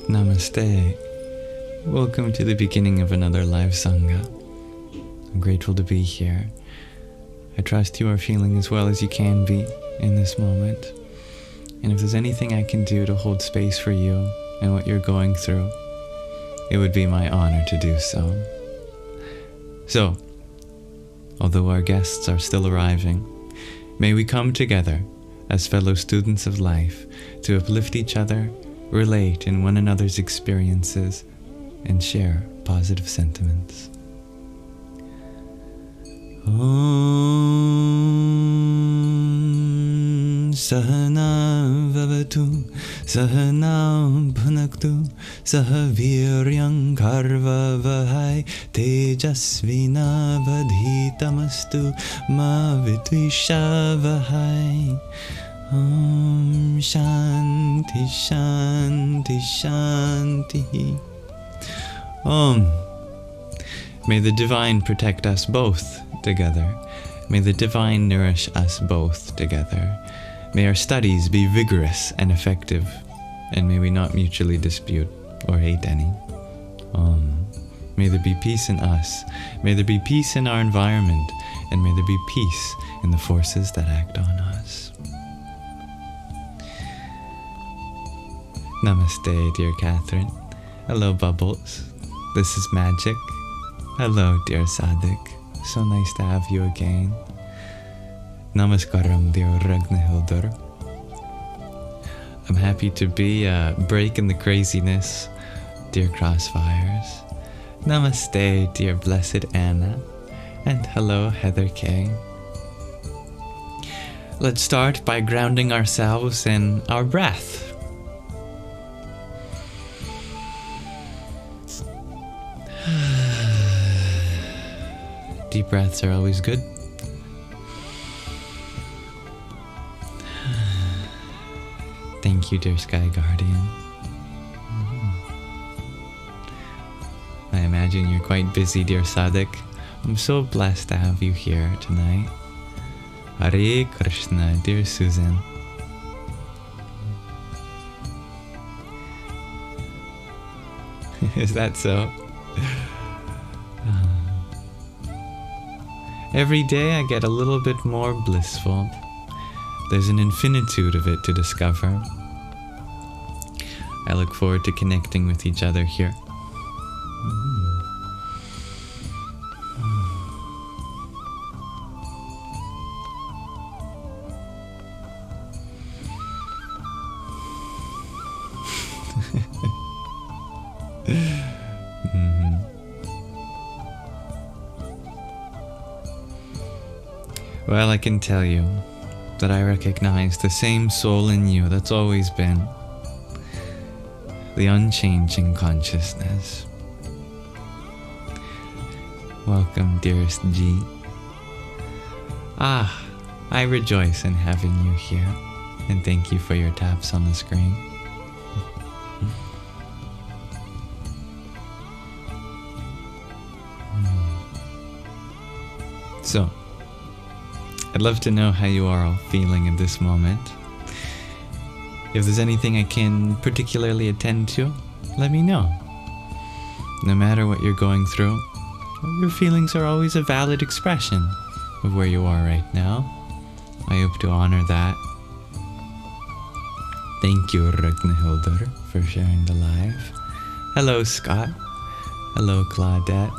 Namaste. Welcome to the beginning of another live Sangha. I'm grateful to be here. I trust you are feeling as well as you can be in this moment. And if there's anything I can do to hold space for you and what you're going through, it would be my honor to do so. So, although our guests are still arriving, may we come together as fellow students of life to uplift each other, relate in one another's experiences, and share positive sentiments. Om Sahana Vavatu Sahana Bhunaktu Sahaviryam Karva Vahai Tejasvina Vadhitamastu Ma Vidvisha Vahai. Om Shanti Shanti Shanti. Om. May the divine protect us both together. May the divine nourish us both together. May our studies be vigorous and effective, and may we not mutually dispute or hate any. Om. May there be peace in us. May there be peace in our environment, and may there be peace in the forces that act on us. Namaste, dear Catherine. Hello, Bubbles. This is Magic. Hello, dear Sattvic. So nice to have you again. Namaskaram, dear Ragnhildur. I'm happy to be breaking the craziness, dear Crossfires. Namaste, dear Blessed Anna. And hello, Heather K. Let's start by grounding ourselves in our breath. Deep breaths are always good. Thank you, dear Sky Guardian. I imagine you're quite busy, dear Sattvic. I'm so blessed to have you here tonight. Hare Krishna, dear Susan. Is that so? Every day I get a little bit more blissful. There's an infinitude of it to discover. I look forward to connecting with each other here. Well, I can tell you that I recognize the same soul in you that's always been. The unchanging consciousness. Welcome, dearest G. I rejoice in having you here, and thank you for your taps on the screen. So, I'd love to know how you are all feeling at this moment. If there's anything I can particularly attend to, let me know. No matter what you're going through, your feelings are always a valid expression of where you are right now. I hope to honor that. Thank you, Ragnhildur, for sharing the live. Hello, Scott. Hello, Claudette.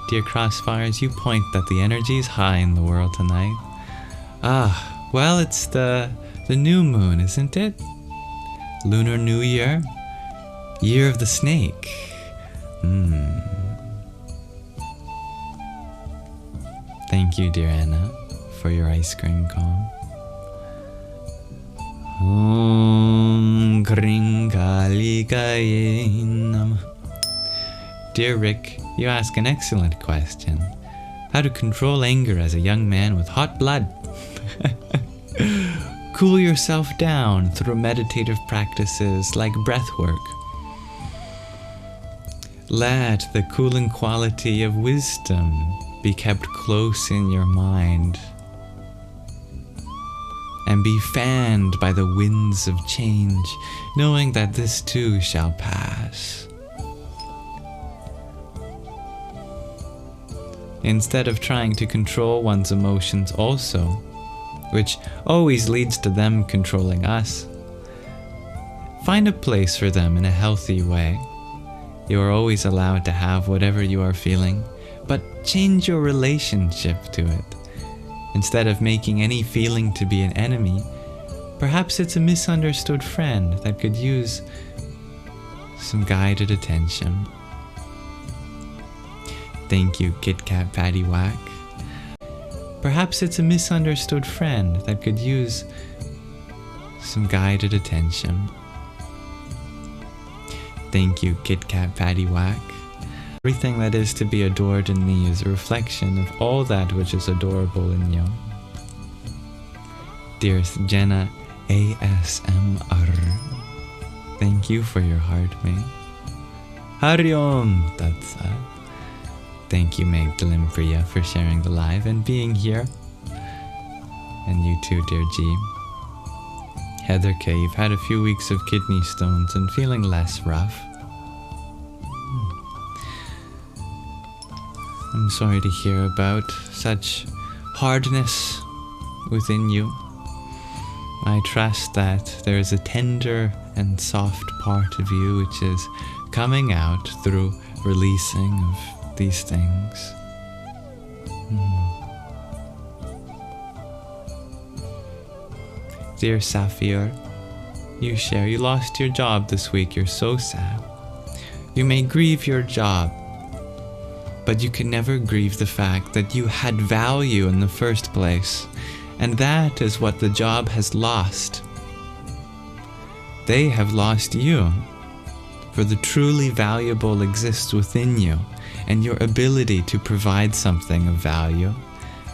Dear Crossfires, you point that the energy is high in the world tonight. Well, it's the new moon, isn't it? Lunar New Year? Year of the Snake. Thank you, dear Anna, for your ice cream cone. Om Kring Kali Kaye Namah. Dear Rick, you ask an excellent question. How to control anger as a young man with hot blood. Cool yourself down through meditative practices like breath work. Let the cooling quality of wisdom be kept close in your mind and be fanned by the winds of change, knowing that this too shall pass. Instead of trying to control one's emotions also, which always leads to them controlling us, find a place for them in a healthy way. You are always allowed to have whatever you are feeling, but change your relationship to it. Instead of making any feeling to be an enemy, perhaps it's a misunderstood friend that could use some guided attention. Thank you, Kit Kat Patty Whack. Perhaps it's a misunderstood friend that could use some guided attention. Thank you, Kit Kat Patty Whack. Everything that is to be adored in me is a reflection of all that which is adorable in you. Dearest Jenna ASMR, thank you for your heart, mate. Hari Om Tat Sat. Thank you, Magdalene Priya, for sharing the live and being here. And you too, dear G. Heather K, you've had a few weeks of kidney stones and feeling less rough. I'm sorry to hear about such hardness within you. I trust that there is a tender and soft part of you which is coming out through releasing of these things. Dear Safir, you lost your job this week. You're so sad. You may grieve your job, but you can never grieve the fact that you had value in the first place, and that is what the job has lost. They have lost you, for the truly valuable exists within you, and your ability to provide something of value,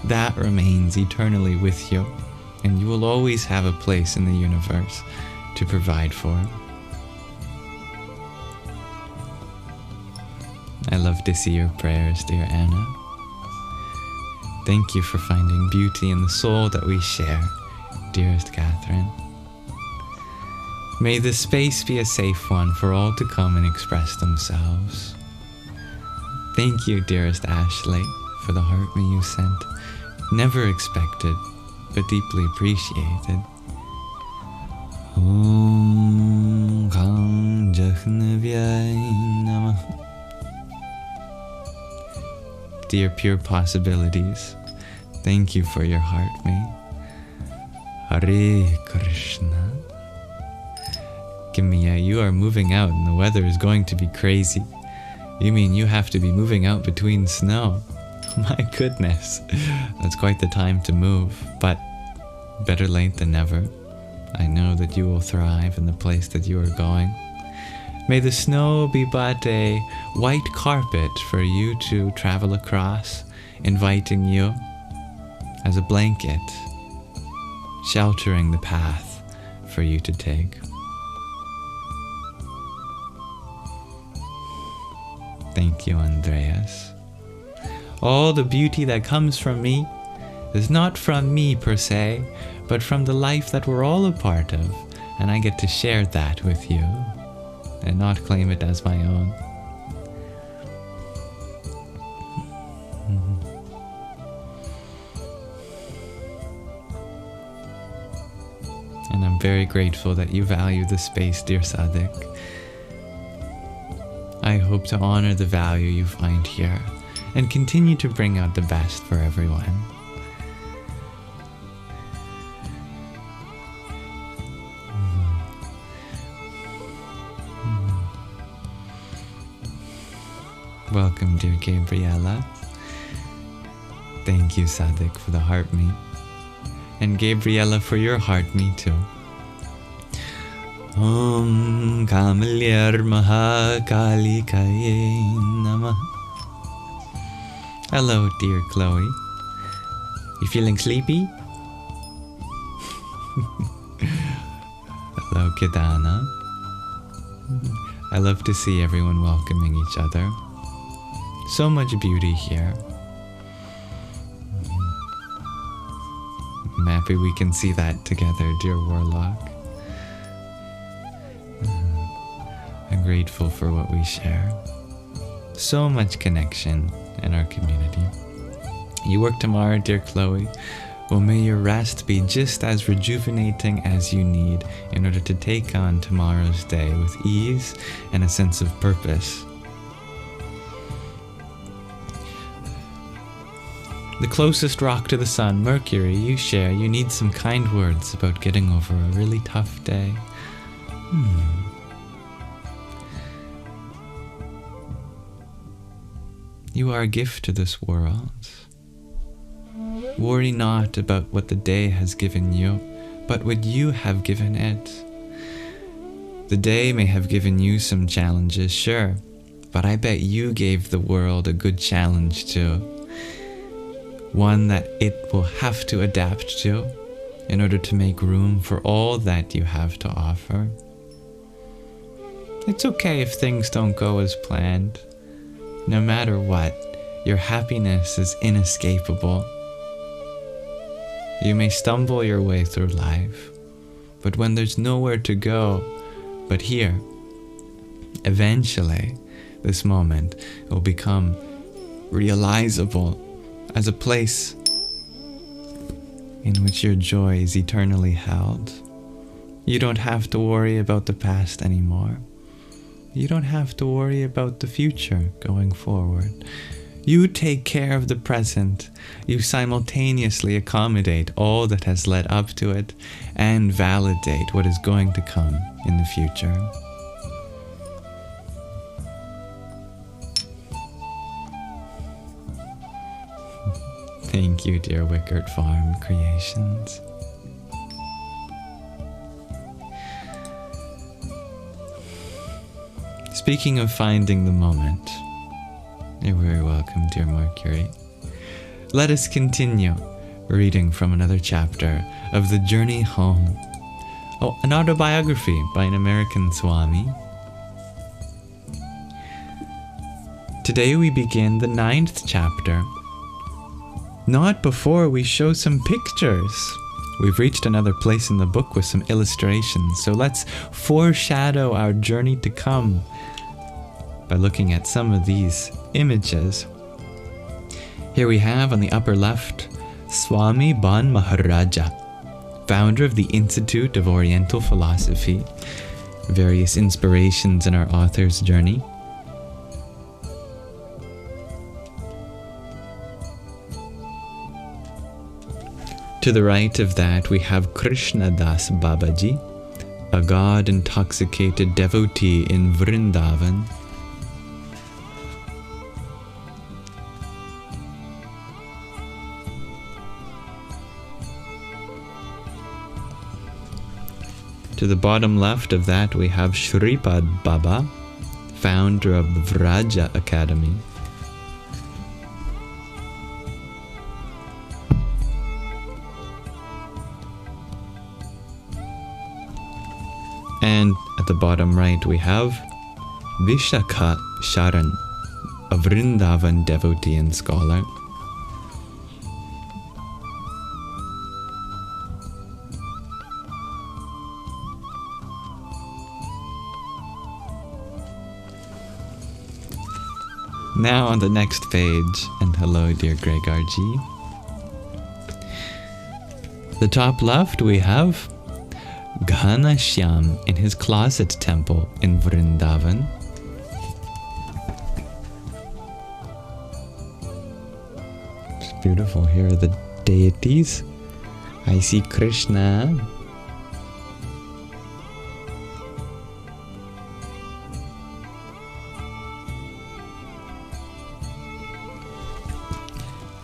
that remains eternally with you, and you will always have a place in the universe to provide for. I love to see your prayers, dear Anna. Thank you for finding beauty in the soul that we share, dearest Catherine. May this space be a safe one for all to come and express themselves. Thank you, dearest Ashley, for the heart me you sent. Never expected, but deeply appreciated. Om Kang Jahnavyay Namah. Dear pure possibilities, thank you for your heart, mate. Hare Krishna. Kimia, you are moving out and the weather is going to be crazy. You mean you have to be moving out between snow? My goodness, that's quite the time to move, but better late than never. I know that you will thrive in the place that you are going. May the snow be but a white carpet for you to travel across, inviting you as a blanket, sheltering the path for you to take. Thank you, Andreas. All the beauty that comes from me is not from me per se, but from the life that we're all a part of, and I get to share that with you and not claim it as my own. And I'm very grateful that you value the space, dear Sattvic. I hope to honor the value you find here and continue to bring out the best for everyone. Welcome, dear Gabriella. Thank you, Sattvic, for the heart me. And Gabriella, for your heart me too. Om Kamalyar Mahakalikaye Namah. Hello, dear Chloe. You feeling sleepy? Hello, Kedana. I love to see everyone welcoming each other. So much beauty here. I'm happy we can see that together, dear Warlock. I'm grateful for what we share. So much connection in our community. You work tomorrow, dear Chloe. Well, may your rest be just as rejuvenating as you need in order to take on tomorrow's day with ease and a sense of purpose. The closest rock to the sun, Mercury, you share. You need some kind words about getting over a really tough day. You are a gift to this world. Worry not about what the day has given you, but what you have given it. The day may have given you some challenges, sure, but I bet you gave the world a good challenge too. One that it will have to adapt to in order to make room for all that you have to offer. It's okay if things don't go as planned. No matter what, your happiness is inescapable. You may stumble your way through life, but when there's nowhere to go but here, eventually this moment will become realizable as a place in which your joy is eternally held. You don't have to worry about the past anymore. You don't have to worry about the future going forward. You take care of the present. You simultaneously accommodate all that has led up to it and validate what is going to come in the future. Thank you, dear Wickert Farm Creations. Speaking of finding the moment, you're very welcome, dear Mercury. Let us continue reading from another chapter of The Journey Home. An autobiography by an American Swami. Today we begin the 9th chapter. Not before we show some pictures. We've reached another place in the book with some illustrations, so let's foreshadow our journey to come by looking at some of these images. Here we have on the upper left, Swami Ban Maharaja, founder of the Institute of Oriental Philosophy. Various inspirations in our author's journey. To the right of that, we have Krishna Das Babaji, a God-intoxicated devotee in Vrindavan. To the bottom left of that, we have Shripad Baba, founder of the Vraja Academy. And at the bottom right, we have Vishakha Sharan, a Vrindavan devotee and scholar. Now on the next page, and hello dear Gregor G. The top left we have Ghanashyam in his closet temple in Vrindavan. It's beautiful. Here are the deities. I see Krishna.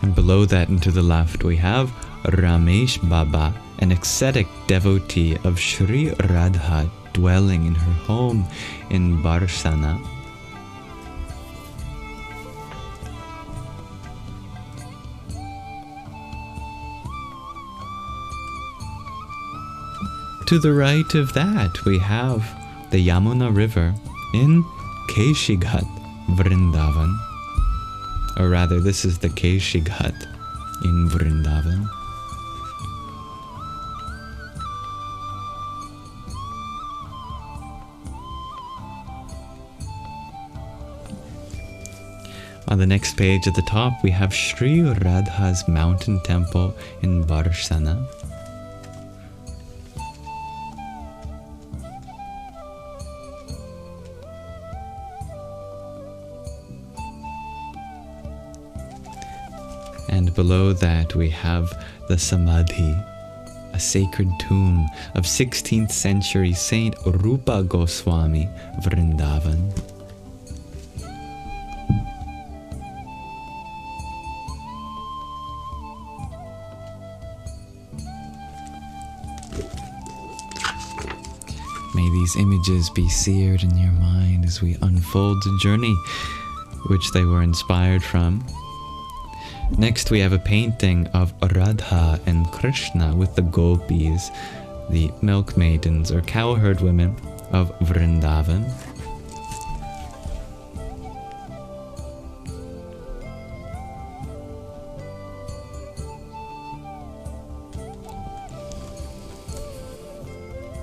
And below that and to the left we have Ramesh Baba, an ascetic devotee of Sri Radha dwelling in her home in Barsana. To the right of that we have the Yamuna River in Keshighat, Vrindavan. Or rather, this is the Keshighat in Vrindavan. On the next page at the top, we have Sri Radha's mountain temple in Varsana. And below that we have the Samadhi, a sacred tomb of 16th century Saint Rupa Goswami, Vrindavan. May these images be seared in your mind as we unfold the journey which they were inspired from. Next we have a painting of Radha and Krishna with the gopis, the milk maidens or cowherd women of Vrindavan.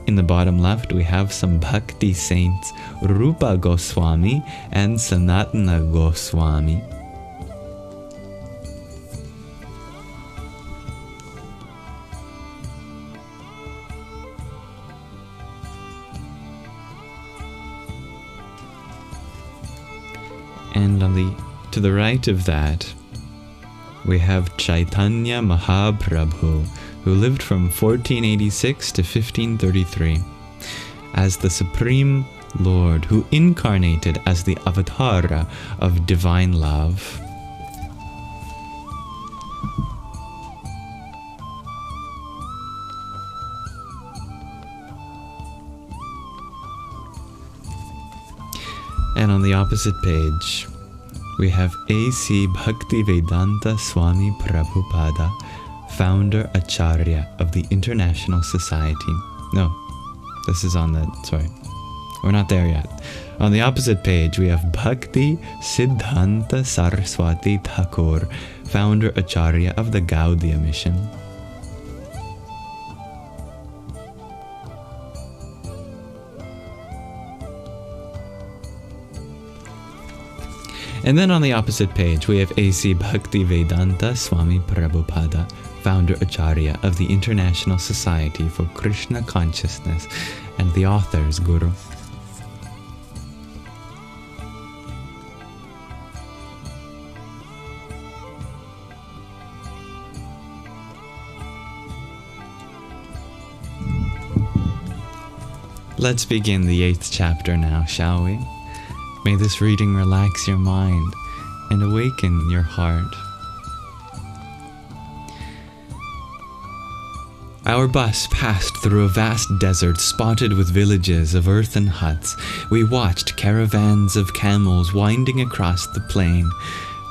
In the bottom left we have some bhakti saints, Rupa Goswami and Sanatana Goswami. And to the right of that, we have Chaitanya Mahaprabhu, who lived from 1486 to 1533, as the Supreme Lord who incarnated as the Avatara of divine love. And on the opposite page, we have A.C. Bhaktivedanta Swami Prabhupada, founder Acharya of the International Society. No, this is on the, sorry, we're not there yet. On the opposite page, we have Bhakti Siddhanta Saraswati Thakur, founder Acharya of the Gaudiya Mission. And then on the opposite page, we have A.C. Bhaktivedanta Swami Prabhupada, founder Acharya of the International Society for Krishna Consciousness and the author's guru. Let's begin the 8th chapter now, shall we? May this reading relax your mind and awaken your heart. Our bus passed through a vast desert spotted with villages of earthen huts. We watched caravans of camels winding across the plain.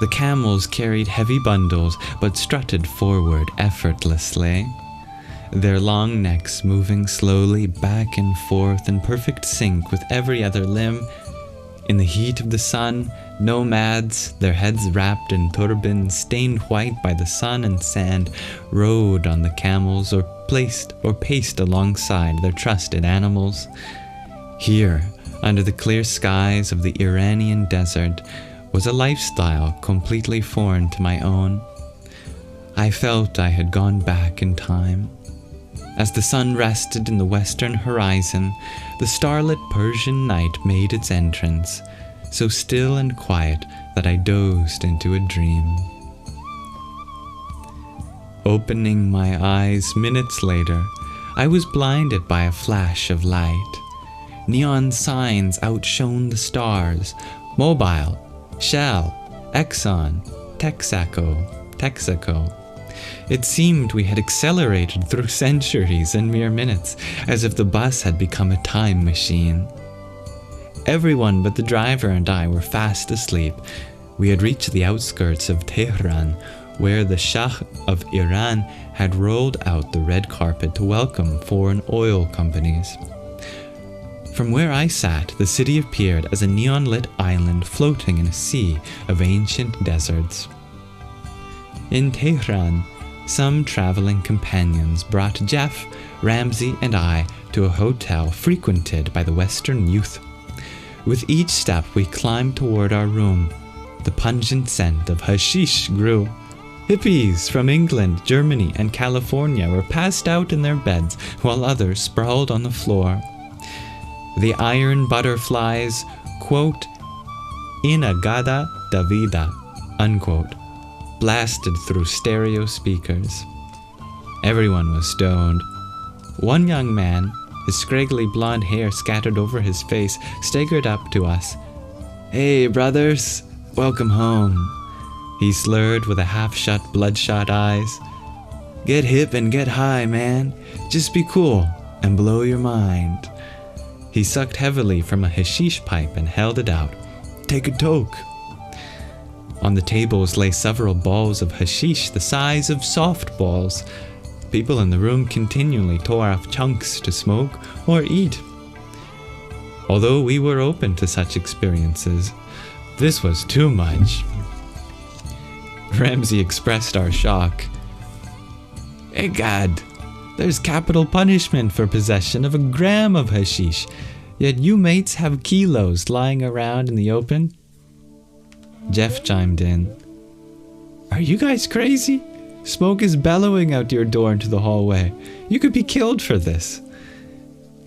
The camels carried heavy bundles but strutted forward effortlessly, their long necks moving slowly back and forth in perfect sync with every other limb. In the heat of the sun, nomads, their heads wrapped in turbans stained white by the sun and sand, rode on the camels or paced alongside their trusted animals. Here, under the clear skies of the Iranian desert, was a lifestyle completely foreign to my own. I felt I had gone back in time. As the sun rested in the western horizon, the starlit Persian night made its entrance, so still and quiet that I dozed into a dream. Opening my eyes minutes later, I was blinded by a flash of light. Neon signs outshone the stars: Mobile, Shell, Exxon, Texaco. It seemed we had accelerated through centuries in mere minutes, as if the bus had become a time machine. Everyone but the driver and I were fast asleep. We had reached the outskirts of Tehran, where the Shah of Iran had rolled out the red carpet to welcome foreign oil companies. From where I sat, the city appeared as a neon-lit island floating in a sea of ancient deserts. In Tehran, some traveling companions brought Jeff, Ramsey, and I to a hotel frequented by the Western youth. With each step we climbed toward our room, The pungent scent of hashish grew. Hippies from England, Germany, and California were passed out in their beds, while others sprawled on the floor. The iron butterflies, quote, "Inagada da vida," unquote, blasted through stereo speakers. Everyone was stoned. One young man, his scraggly blonde hair scattered over his face, staggered up to us. "Hey, brothers, welcome home," he slurred with a half-shut, bloodshot eyes. "Get hip and get high, man. Just be cool and blow your mind." He sucked heavily from a hashish pipe and held it out. "Take a toke." On the tables lay several balls of hashish the size of softballs. People in the room continually tore off chunks to smoke or eat. Although we were open to such experiences, this was too much. Ramsey expressed our shock. "Hey God, there's capital punishment for possession of a gram of hashish, yet you mates have kilos lying around in the open." Jeff chimed in. "Are you guys crazy? Smoke is bellowing out your door into the hallway. You could be killed for this."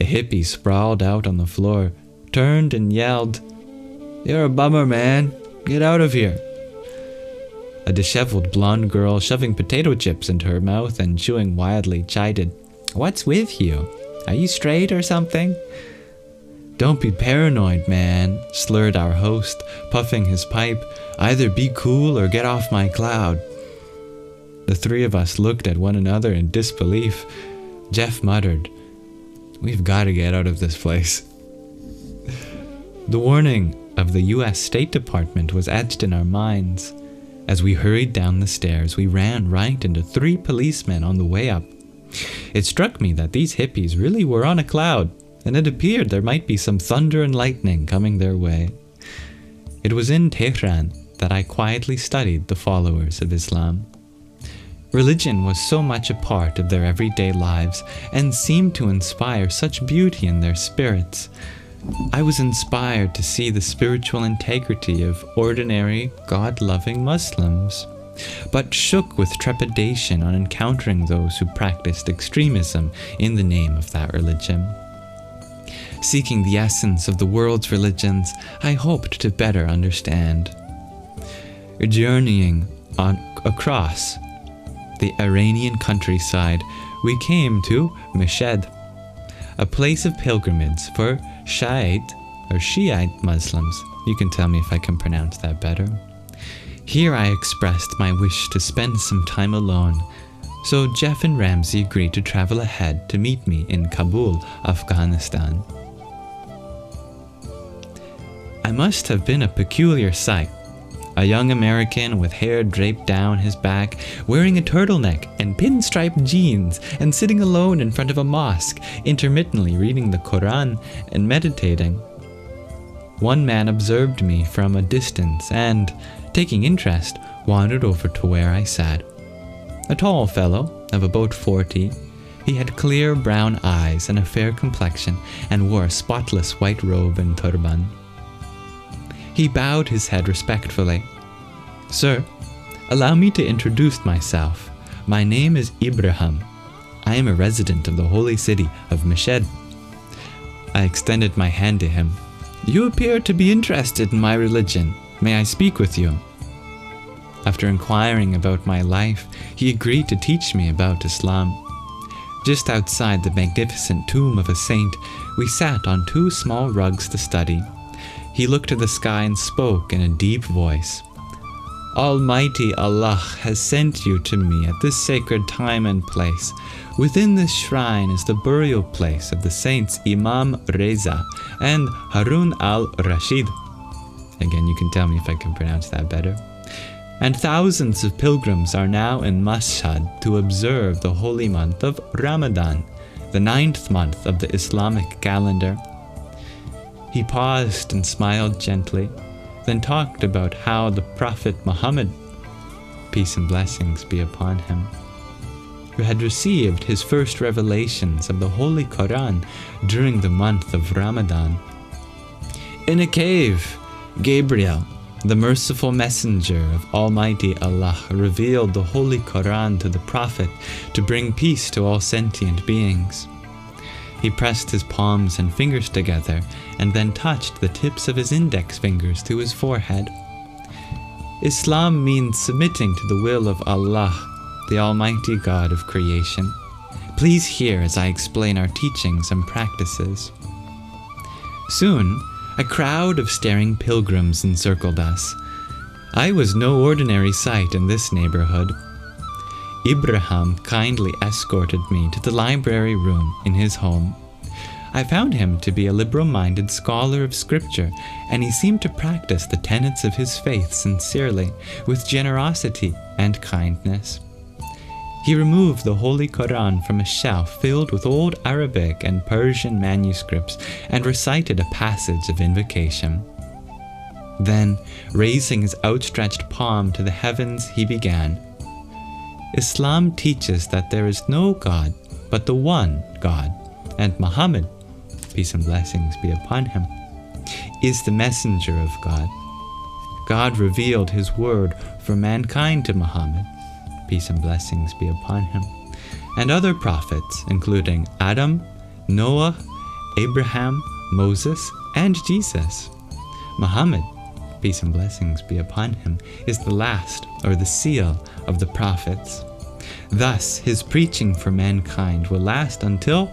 A hippie sprawled out on the floor, turned and yelled, "You're a bummer, man. Get out of here." A disheveled blonde girl shoving potato chips into her mouth and chewing wildly chided, "What's with you? Are you straight or something?" "Don't be paranoid, man," slurred our host, puffing his pipe. "Either be cool or get off my cloud." The three of us looked at one another in disbelief. Jeff muttered, "We've got to get out of this place." The warning of the U.S. State Department was etched in our minds. As we hurried down the stairs, we ran right into 3 policemen on the way up. It struck me that these hippies really were on a cloud, and it appeared there might be some thunder and lightning coming their way. It was in Tehran that I quietly studied the followers of Islam. Religion was so much a part of their everyday lives and seemed to inspire such beauty in their spirits. I was inspired to see the spiritual integrity of ordinary, God-loving Muslims, but shook with trepidation on encountering those who practiced extremism in the name of that religion. Seeking the essence of the world's religions, I hoped to better understand. Journeying across the Iranian countryside, we came to Mashhad, a place of pilgrimage for Shiite Muslims. You can tell me if I can pronounce that better. Here I expressed my wish to spend some time alone, so Jeff and Ramsey agreed to travel ahead to meet me in Kabul, Afghanistan. I must have been a peculiar sight. A young American with hair draped down his back, wearing a turtleneck and pinstripe jeans, and sitting alone in front of a mosque, intermittently reading the Quran and meditating. One man observed me from a distance and, taking interest, wandered over to where I sat. A tall fellow of about 40, he had clear brown eyes and a fair complexion, and wore a spotless white robe and turban. He bowed his head respectfully. "Sir, allow me to introduce myself. My name is Ibrahim. I am a resident of the holy city of Mashhad." I extended my hand to him. "You appear to be interested in my religion. May I speak with you?" After inquiring about my life, he agreed to teach me about Islam. Just outside the magnificent tomb of a saint, we sat on 2 small rugs to study. He looked to the sky and spoke in a deep voice. "Almighty Allah has sent you to me at this sacred time and place. Within this shrine is the burial place of the saints Imam Reza and Harun al-Rashid." Again, you can tell me if I can pronounce that better. "And thousands of pilgrims are now in Mashhad to observe the holy month of Ramadan, the 9th month of the Islamic calendar." He paused and smiled gently, then talked about how the Prophet Muhammad, peace and blessings be upon him, who had received his first revelations of the Holy Quran during the month of Ramadan. In a cave, Gabriel, the merciful messenger of Almighty Allah revealed the Holy Quran to the Prophet to bring peace to all sentient beings. He pressed his palms and fingers together and then touched the tips of his index fingers to his forehead. Islam means submitting to the will of Allah, the Almighty God of creation. Please hear as I explain our teachings and practices. Soon, a crowd of staring pilgrims encircled us. I was no ordinary sight in this neighborhood. Ibrahim kindly escorted me to the library room in his home. I found him to be a liberal-minded scholar of scripture, and he seemed to practice the tenets of his faith sincerely, with generosity and kindness. He removed the Holy Quran from a shelf filled with old Arabic and Persian manuscripts and recited a passage of invocation. Then, raising his outstretched palm to the heavens, he began, Islam teaches that there is no God but the one God, and Muhammad, peace and blessings be upon him, is the messenger of God. God revealed his word for mankind to Muhammad, peace and blessings be upon him, and other prophets, including Adam, Noah, Abraham, Moses, and Jesus. Muhammad, peace and blessings be upon him, is the last, or the seal, of the prophets. Thus, his preaching for mankind will last until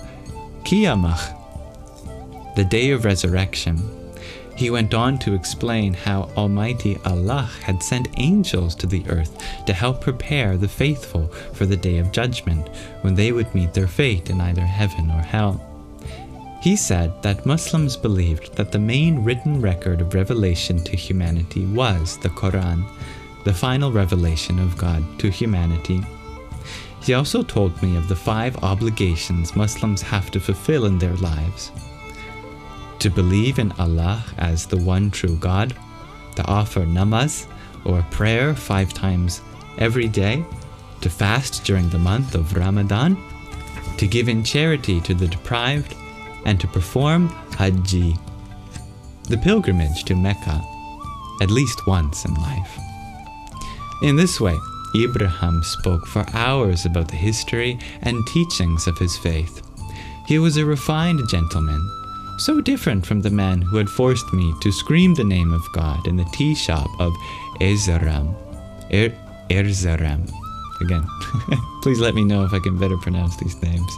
Qiyamah, the day of resurrection. He went on to explain how Almighty Allah had sent angels to the earth to help prepare the faithful for the day of judgment, when they would meet their fate in either heaven or hell. He said that Muslims believed that the main written record of revelation to humanity was the Quran, the final revelation of God to humanity. He also told me of the 5 obligations Muslims have to fulfill in their lives: to believe in Allah as the one true God, to offer namaz, or prayer 5 times every day, to fast during the month of Ramadan, to give in charity to the deprived, and to perform Hajj, the pilgrimage to Mecca, at least once in life. In this way, Ibrahim spoke for hours about the history and teachings of his faith. He was a refined gentleman, so different from the man who had forced me to scream the name of God in the tea shop of Erzurum. Again, please let me know if I can better pronounce these names.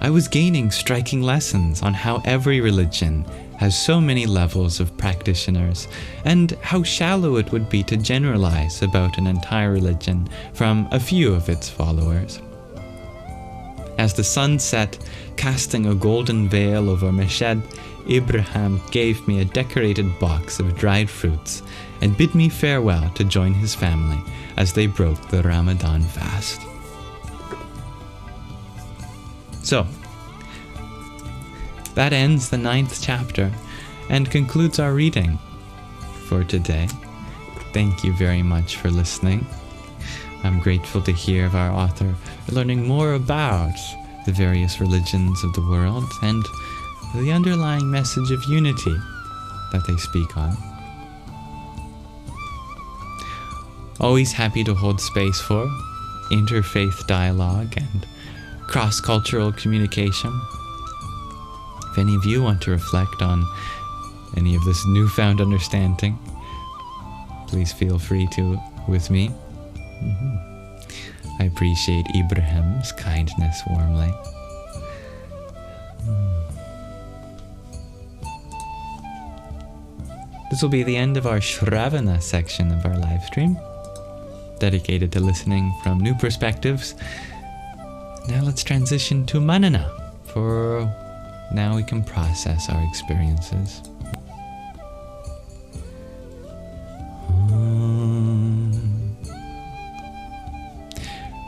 I was gaining striking lessons on how every religion has so many levels of practitioners, and how shallow it would be to generalize about an entire religion from a few of its followers. As the sun set, casting a golden veil over Mashhad, Ibrahim gave me a decorated box of dried fruits and bid me farewell to join his family as they broke the Ramadan fast. So, that ends the 9th chapter and concludes our reading for today. Thank you very much for listening. I'm grateful to hear of our author learning more about the various religions of the world and the underlying message of unity that they speak on. Always happy to hold space for interfaith dialogue and cross-cultural communication. If any of you want to reflect on any of this newfound understanding, please feel free to with me. I appreciate Ibrahim's kindness warmly. This will be the end of our Shravana section of our live stream, dedicated to listening from new perspectives. Now let's transition to Manana, for now we can process our experiences.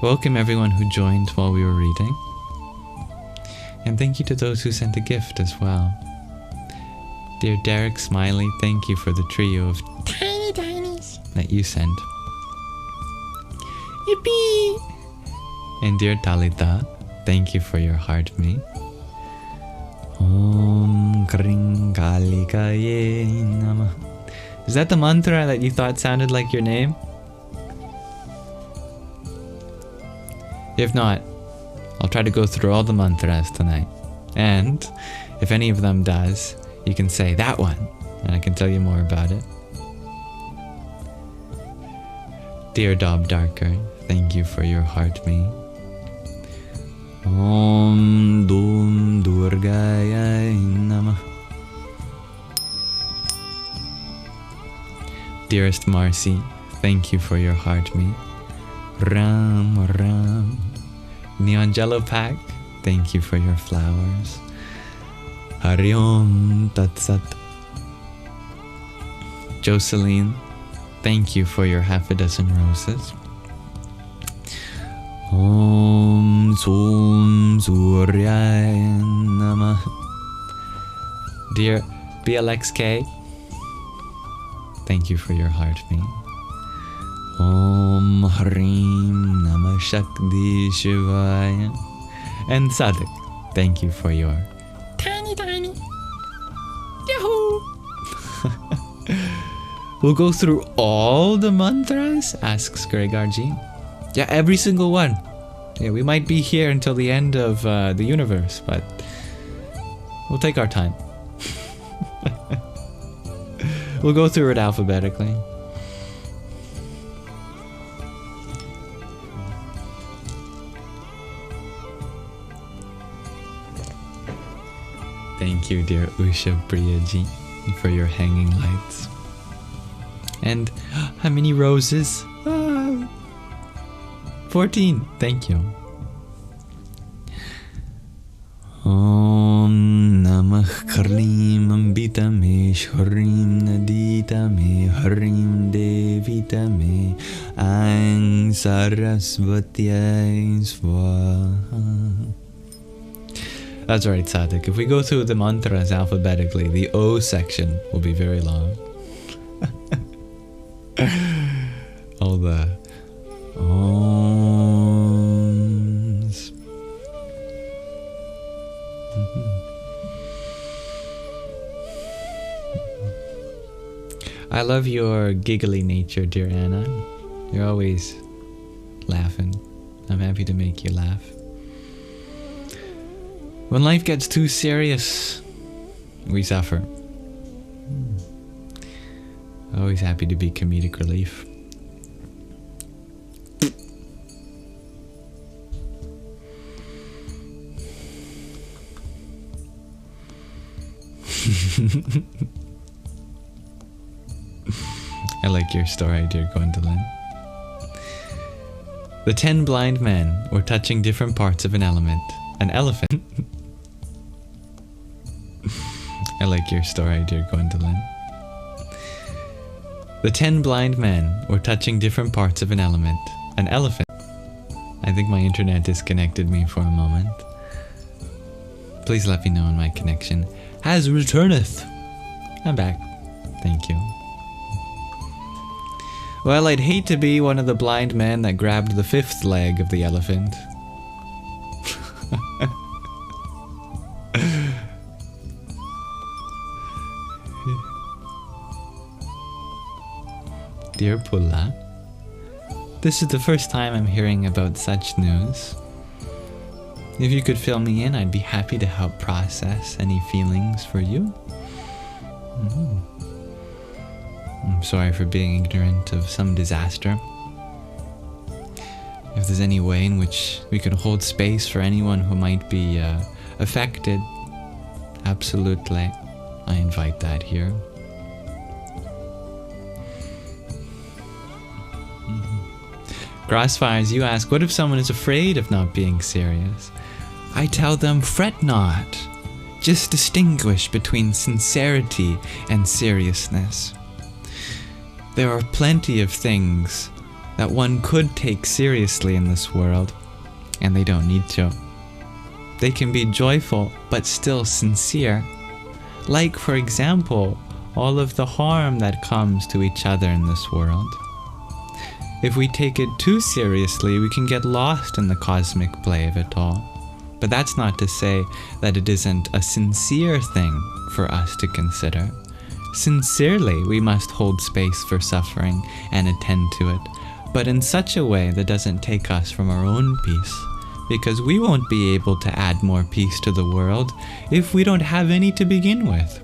Welcome everyone who joined while we were reading. And thank you to those who sent a gift as well. Dear Derek Smiley, thank you for the trio of tiny tinies that you sent. Yippee! And dear Talita, thank you for your heart me. Om Kring Kalikaye Namah Is that the mantra that you thought sounded like your name? If not, I'll try to go through all the mantras tonight. And if any of them does, you can say that one, and I can tell you more about it. Dear Dob Darker, thank you for your heart me. Om Dum Durgaya Namah. Dearest Marcy, thank you for your heart me. Ram Ram. Neongelo Pack, thank you for your flowers. Hari Om Tat Sat. Jocelyn, thank you for your half a dozen roses. Om Sum Suryaya Namah. Dear BLXK, thank you for your heart me. Om Harim Namah Shakti Shivaya. And Sattvic, thank you for your tiny Yahoo! We'll go through all the mantras? Asks Gregarji. Yeah, every single one. Yeah, we might be here until the end of the universe, but we'll take our time. We'll go through it alphabetically. Thank you, dear Usha Priyaji, for your hanging lights. And how many roses? 14. Thank you. Om Namah Karim Ambita Me Shrim Nadita Me Harim Devita Me Ang Sarasvatyai Swaha. That's right, Sattvic. If we go through the mantras alphabetically, the O section will be very long. All the Oms. I love your giggly nature, dear Anna. You're always laughing. I'm happy to make you laugh. When life gets too serious, we suffer. Always happy to be comedic relief. I like your story, dear Gwendolyn. The 10 blind men were touching different parts of an element. An elephant. I like your story, dear Gwendolyn. The 10 blind men were touching different parts of an element. An elephant. I think my internet disconnected me for a moment. Please let me know when my connection has returneth. I'm back. Thank you. Well, I'd hate to be one of the blind men that grabbed the 5th leg of the elephant. Dear Pulla, this is the first time I'm hearing about such news. If you could fill me in, I'd be happy to help process any feelings for you. I'm sorry for being ignorant of some disaster. If there's any way in which we could hold space for anyone who might be affected, absolutely, I invite that here. Crossfires, you ask, what if someone is afraid of not being serious? I tell them, fret not. Just distinguish between sincerity and seriousness. There are plenty of things that one could take seriously in this world, and they don't need to. They can be joyful, but still sincere. Like, for example, all of the harm that comes to each other in this world. If we take it too seriously, we can get lost in the cosmic play of it all. But that's not to say that it isn't a sincere thing for us to consider. Sincerely, we must hold space for suffering and attend to it, but in such a way that doesn't take us from our own peace, because we won't be able to add more peace to the world if we don't have any to begin with.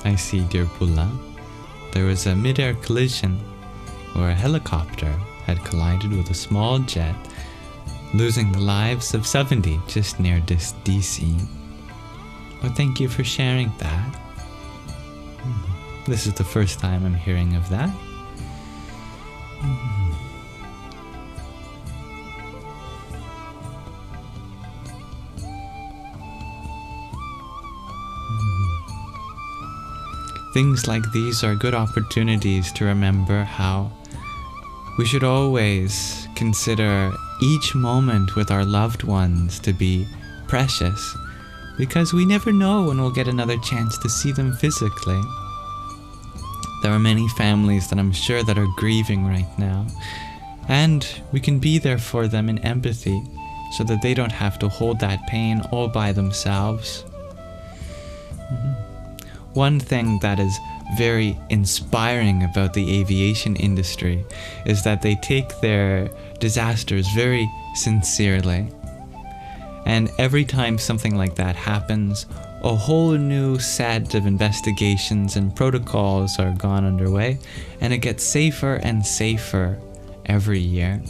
I see, dear Pula. There was a mid-air collision where a helicopter had collided with a small jet, losing the lives of 70 just near this DC. Well, thank you for sharing that. This is the first time I'm hearing of that. Things like these are good opportunities to remember how we should always consider each moment with our loved ones to be precious, because we never know when we'll get another chance to see them physically. There are many families that I'm sure that are grieving right now, and we can be there for them in empathy so that they don't have to hold that pain all by themselves. One thing that is very inspiring about the aviation industry is that they take their disasters very sincerely. And every time something like that happens, a whole new set of investigations and protocols are gone underway, and it gets safer and safer every year.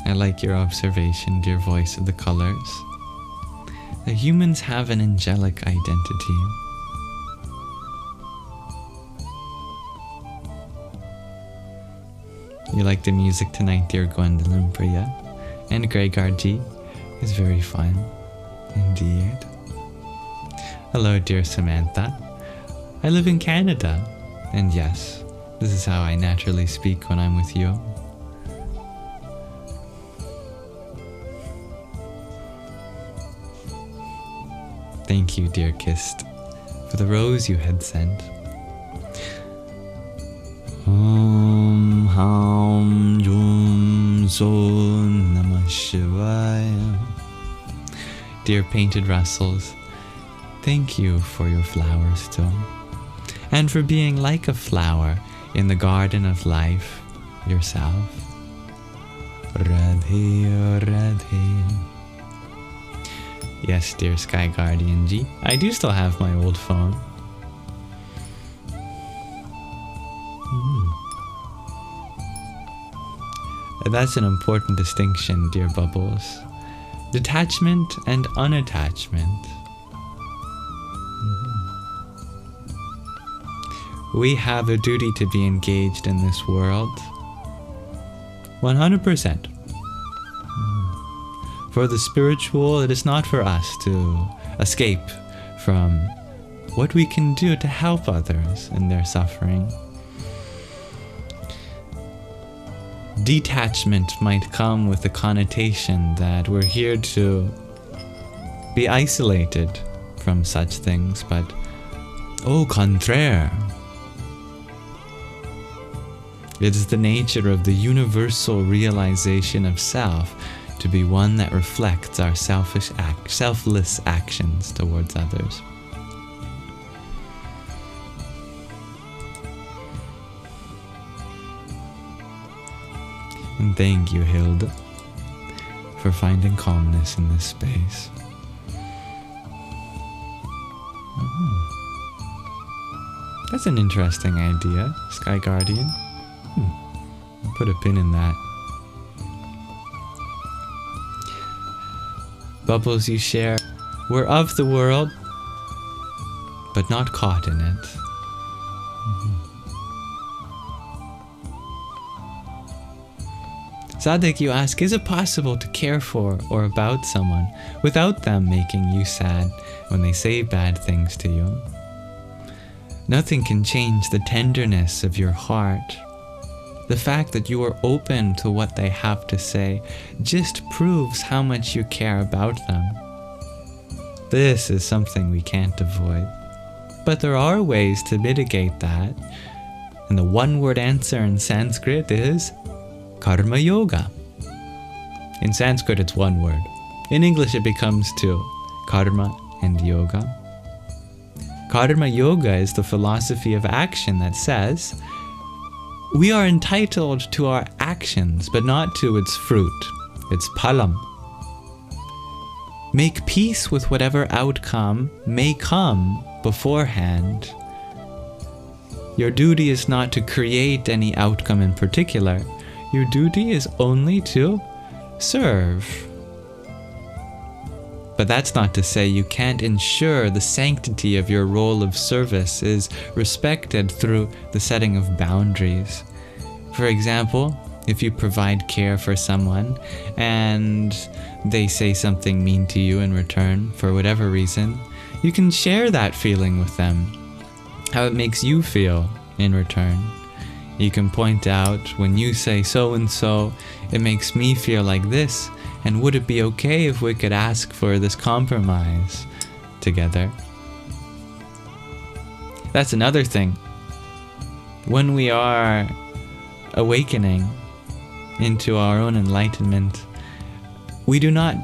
I like your observation, dear voice of the colors. The humans have an angelic identity. You like the music tonight, dear Gwendolyn Priya, and Gregorji is very fun, indeed. Hello, dear Samantha. I live in Canada, and yes, this is how I naturally speak when I'm with you. Thank you, dear Kist, for the rose you had sent. Om Ham Jum So Namah Shivaya. Dear Painted Russells, thank you for your flowers too, and for being like a flower in the garden of life yourself. Radhe Radhe. Yes, dear Sky Guardian G, I do still have my old phone. That's an important distinction, dear Bubbles. Detachment and unattachment. We have a duty to be engaged in this world. 100%. For the spiritual, it is not for us to escape from what we can do to help others in their suffering. Detachment might come with the connotation that we're here to be isolated from such things, but au contraire. It is the nature of the universal realization of self to be one that reflects our selfless actions towards others. And thank you, Hilda, for finding calmness in this space. That's an interesting idea, Sky Guardian. I'll put a pin in that. Bubbles you share, we're of the world, but not caught in it. Sattvic, you ask, is it possible to care for or about someone without them making you sad when they say bad things to you? Nothing can change the tenderness of your heart The fact that you are open to what they have to say just proves how much you care about them. This is something we can't avoid. But there are ways to mitigate that. And the one-word answer in Sanskrit is karma yoga. In Sanskrit, it's one word. In English, it becomes two, karma and yoga. Karma yoga is the philosophy of action that says, we are entitled to our actions, but not to its fruit, its phalam. Make peace with whatever outcome may come beforehand. Your duty is not to create any outcome in particular. Your duty is only to serve. But that's not to say you can't ensure the sanctity of your role of service is respected through the setting of boundaries. For example, if you provide care for someone and they say something mean to you in return for whatever reason, you can share that feeling with them, how it makes you feel in return. You can point out, when you say so and so, it makes me feel like this, and would it be okay if we could ask for this compromise together? That's another thing. When we are awakening into our own enlightenment, we do not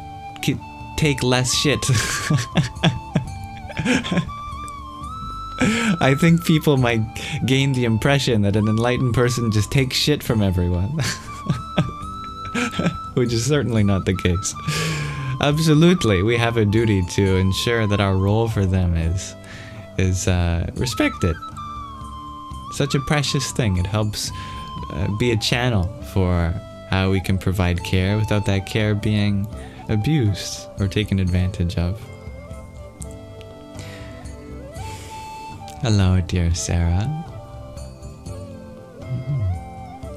take less shit. I think people might gain the impression that an enlightened person just takes shit from everyone. Which is certainly not the case. Absolutely, we have a duty to ensure that our role for them is respected. Such a precious thing. It helps be a channel for how we can provide care without that care being abused or taken advantage of. Hello, dear Sarah.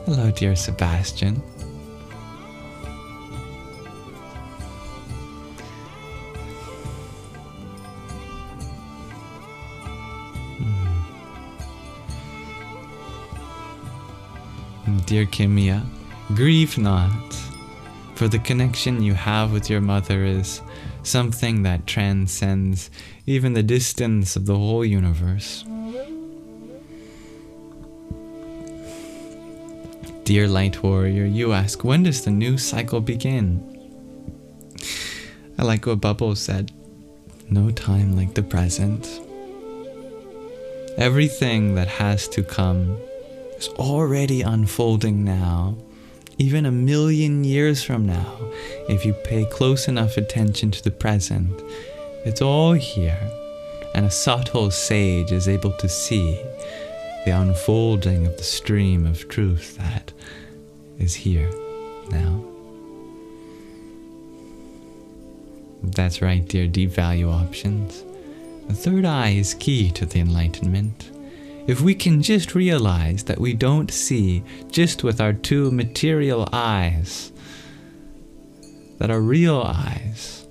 Hello, dear Sebastian. Dear Kimia, grieve not, for the connection you have with your mother is something that transcends even the distance of the whole universe. Dear Light Warrior, you ask, when does the new cycle begin? I like what Bubble said, no time like the present. Everything that has to come is already unfolding now, even 1,000,000 years from now. If you pay close enough attention to the present, it's all here, and a subtle sage is able to see the unfolding of the stream of truth that is here now. That's right, dear deep value options. The third eye is key to the enlightenment. If we can just realize that we don't see just with our two material eyes, that our real eyes,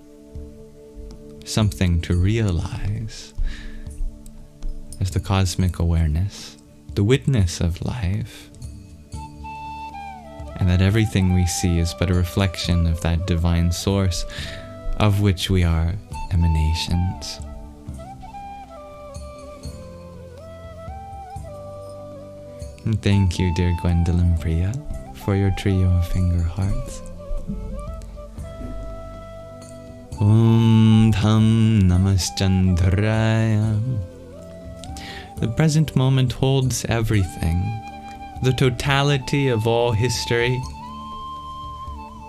something to realize as the cosmic awareness, the witness of life, and that everything we see is but a reflection of that divine source of which we are emanations. And thank you, dear Gwendolyn Priya, for your trio of finger hearts. Om Tham Namaschandraya. The present moment holds everything, the totality of all history,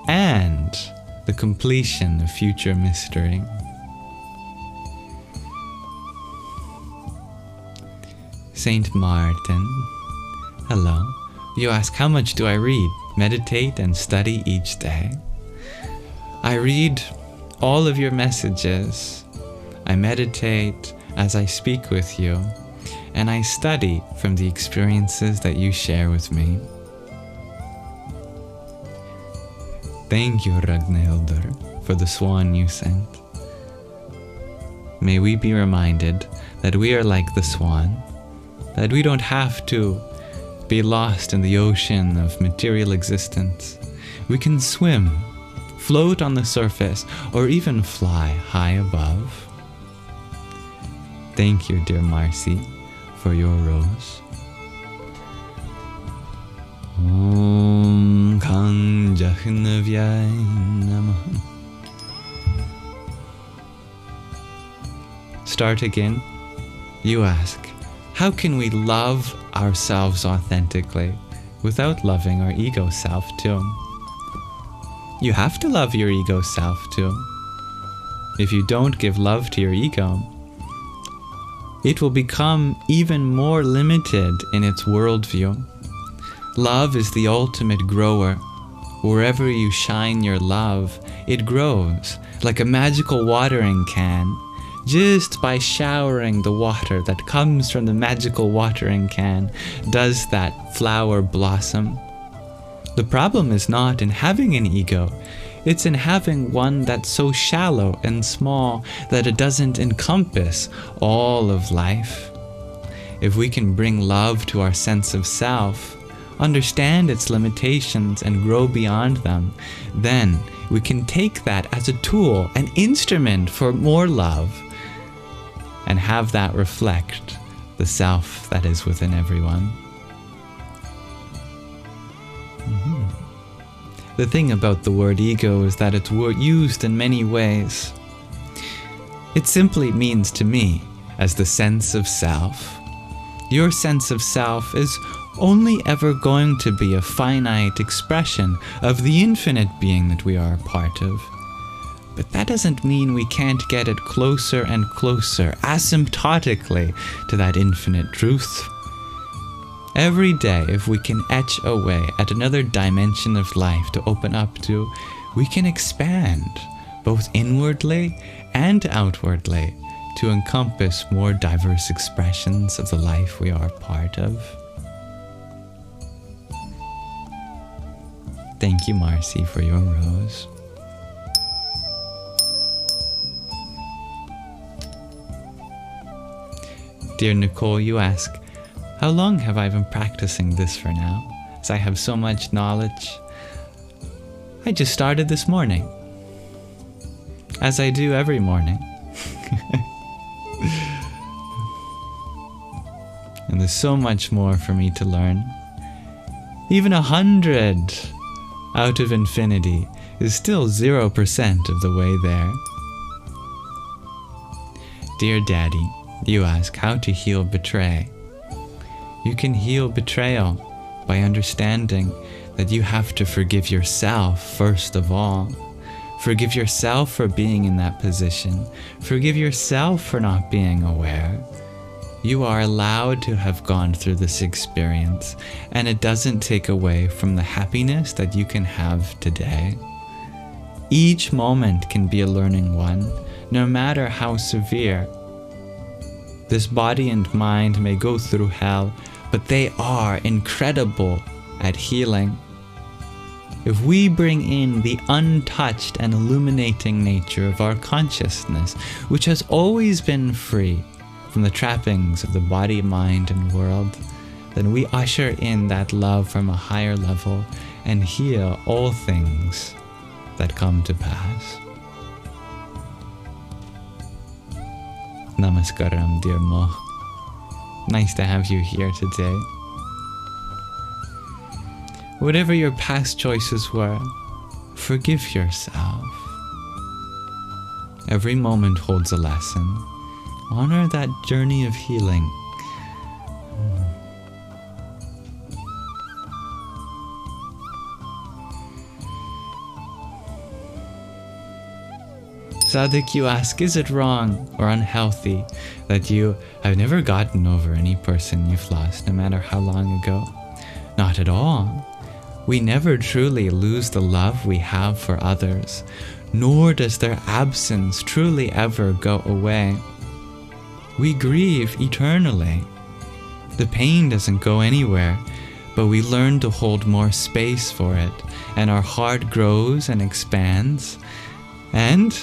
and the completion of future mystery. Saint Martin. Hello. You ask, how much do I read, meditate, and study each day? I read all of your messages. I meditate as I speak with you, and I study from the experiences that you share with me. Thank you, Ragnhildur, for the swan you sent. May we be reminded that we are like the swan, that we don't have to be lost in the ocean of material existence. We can swim, float on the surface, or even fly high above. Thank you, dear Marcy, for your rose. Om Kanjahnavya Namaha. Start again. You ask, how can we love ourselves authentically without loving our ego self too? You have to love your ego self too. If you don't give love to your ego, it will become even more limited in its worldview. Love is the ultimate grower. Wherever you shine your love, it grows like a magical watering can. Just by showering the water that comes from the magical watering can, does that flower blossom. The problem is not in having an ego, it's in having one that's so shallow and small that it doesn't encompass all of life. If we can bring love to our sense of self, understand its limitations and grow beyond them, then we can take that as a tool, an instrument for more love, and have that reflect the self that is within everyone. The thing about the word ego is that it's used in many ways. It simply means to me as the sense of self. Your sense of self is only ever going to be a finite expression of the infinite being that we are a part of. But that doesn't mean we can't get it closer and closer, asymptotically, to that infinite truth. Every day, if we can etch away at another dimension of life to open up to, we can expand, both inwardly and outwardly, to encompass more diverse expressions of the life we are part of. Thank you, Marcy, for your rose. Dear Nicole, you ask, how long have I been practicing this for now, as I have so much knowledge? I just started this morning, as I do every morning. And there's so much more for me to learn. Even 100 out of infinity is still 0% of the way there. Dear Daddy, you ask how to heal betray. You can heal betrayal by understanding that you have to forgive yourself first of all. Forgive yourself for being in that position. Forgive yourself for not being aware. You are allowed to have gone through this experience, and it doesn't take away from the happiness that you can have today. Each moment can be a learning one, no matter how severe. This body and mind may go through hell, but they are incredible at healing. If we bring in the untouched and illuminating nature of our consciousness, which has always been free from the trappings of the body, mind, and world, then we usher in that love from a higher level and heal all things that come to pass. Namaskaram, dear Mo. Nice to have you here today. Whatever your past choices were, forgive yourself. Every moment holds a lesson. Honor that journey of healing. Sattvic, you ask, is it wrong or unhealthy that you have never gotten over any person you've lost, no matter how long ago? Not at all. We never truly lose the love we have for others, nor does their absence truly ever go away. We grieve eternally. The pain doesn't go anywhere, but we learn to hold more space for it, and our heart grows and expands, and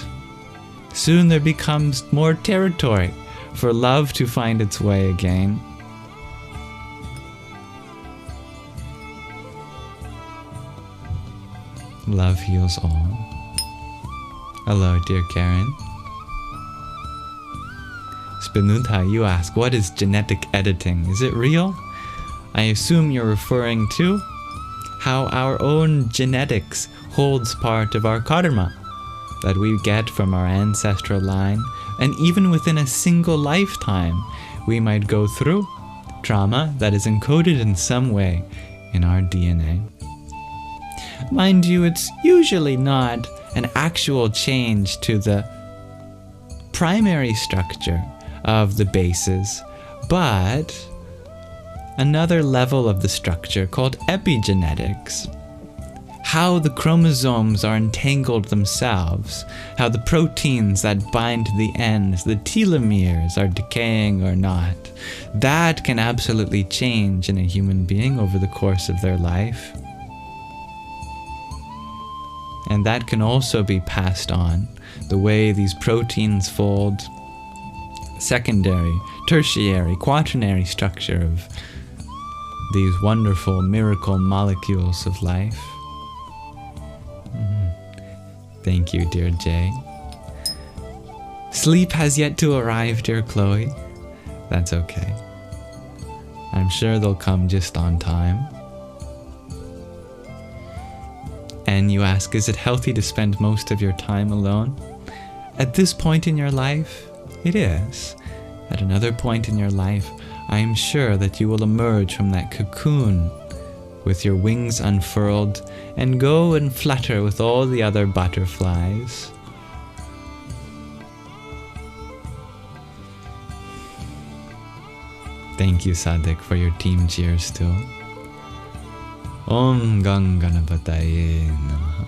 soon there becomes more territory for love to find its way again. Love heals all. Hello, dear Karen. Spinudha, you ask, what is genetic editing? Is it real? I assume you're referring to how our own genetics holds part of our karma that we get from our ancestral line, and even within a single lifetime, we might go through trauma that is encoded in some way in our DNA. Mind you, it's usually not an actual change to the primary structure of the bases, but another level of the structure called epigenetics. How the chromosomes are entangled themselves, how the proteins that bind to the ends, the telomeres, are decaying or not. That can absolutely change in a human being over the course of their life. And that can also be passed on, the way these proteins fold, secondary, tertiary, quaternary structure of these wonderful miracle molecules of life. Thank you, dear Jay. Sleep has yet to arrive, dear Chloe. That's okay. I'm sure they'll come just on time. And you ask, is it healthy to spend most of your time alone? At this point in your life, it is. At another point in your life, I am sure that you will emerge from that cocoon with your wings unfurled and go and flutter with all the other butterflies. Thank you, Sattvic, for your team cheers too. Om Ganganapataye Namaha.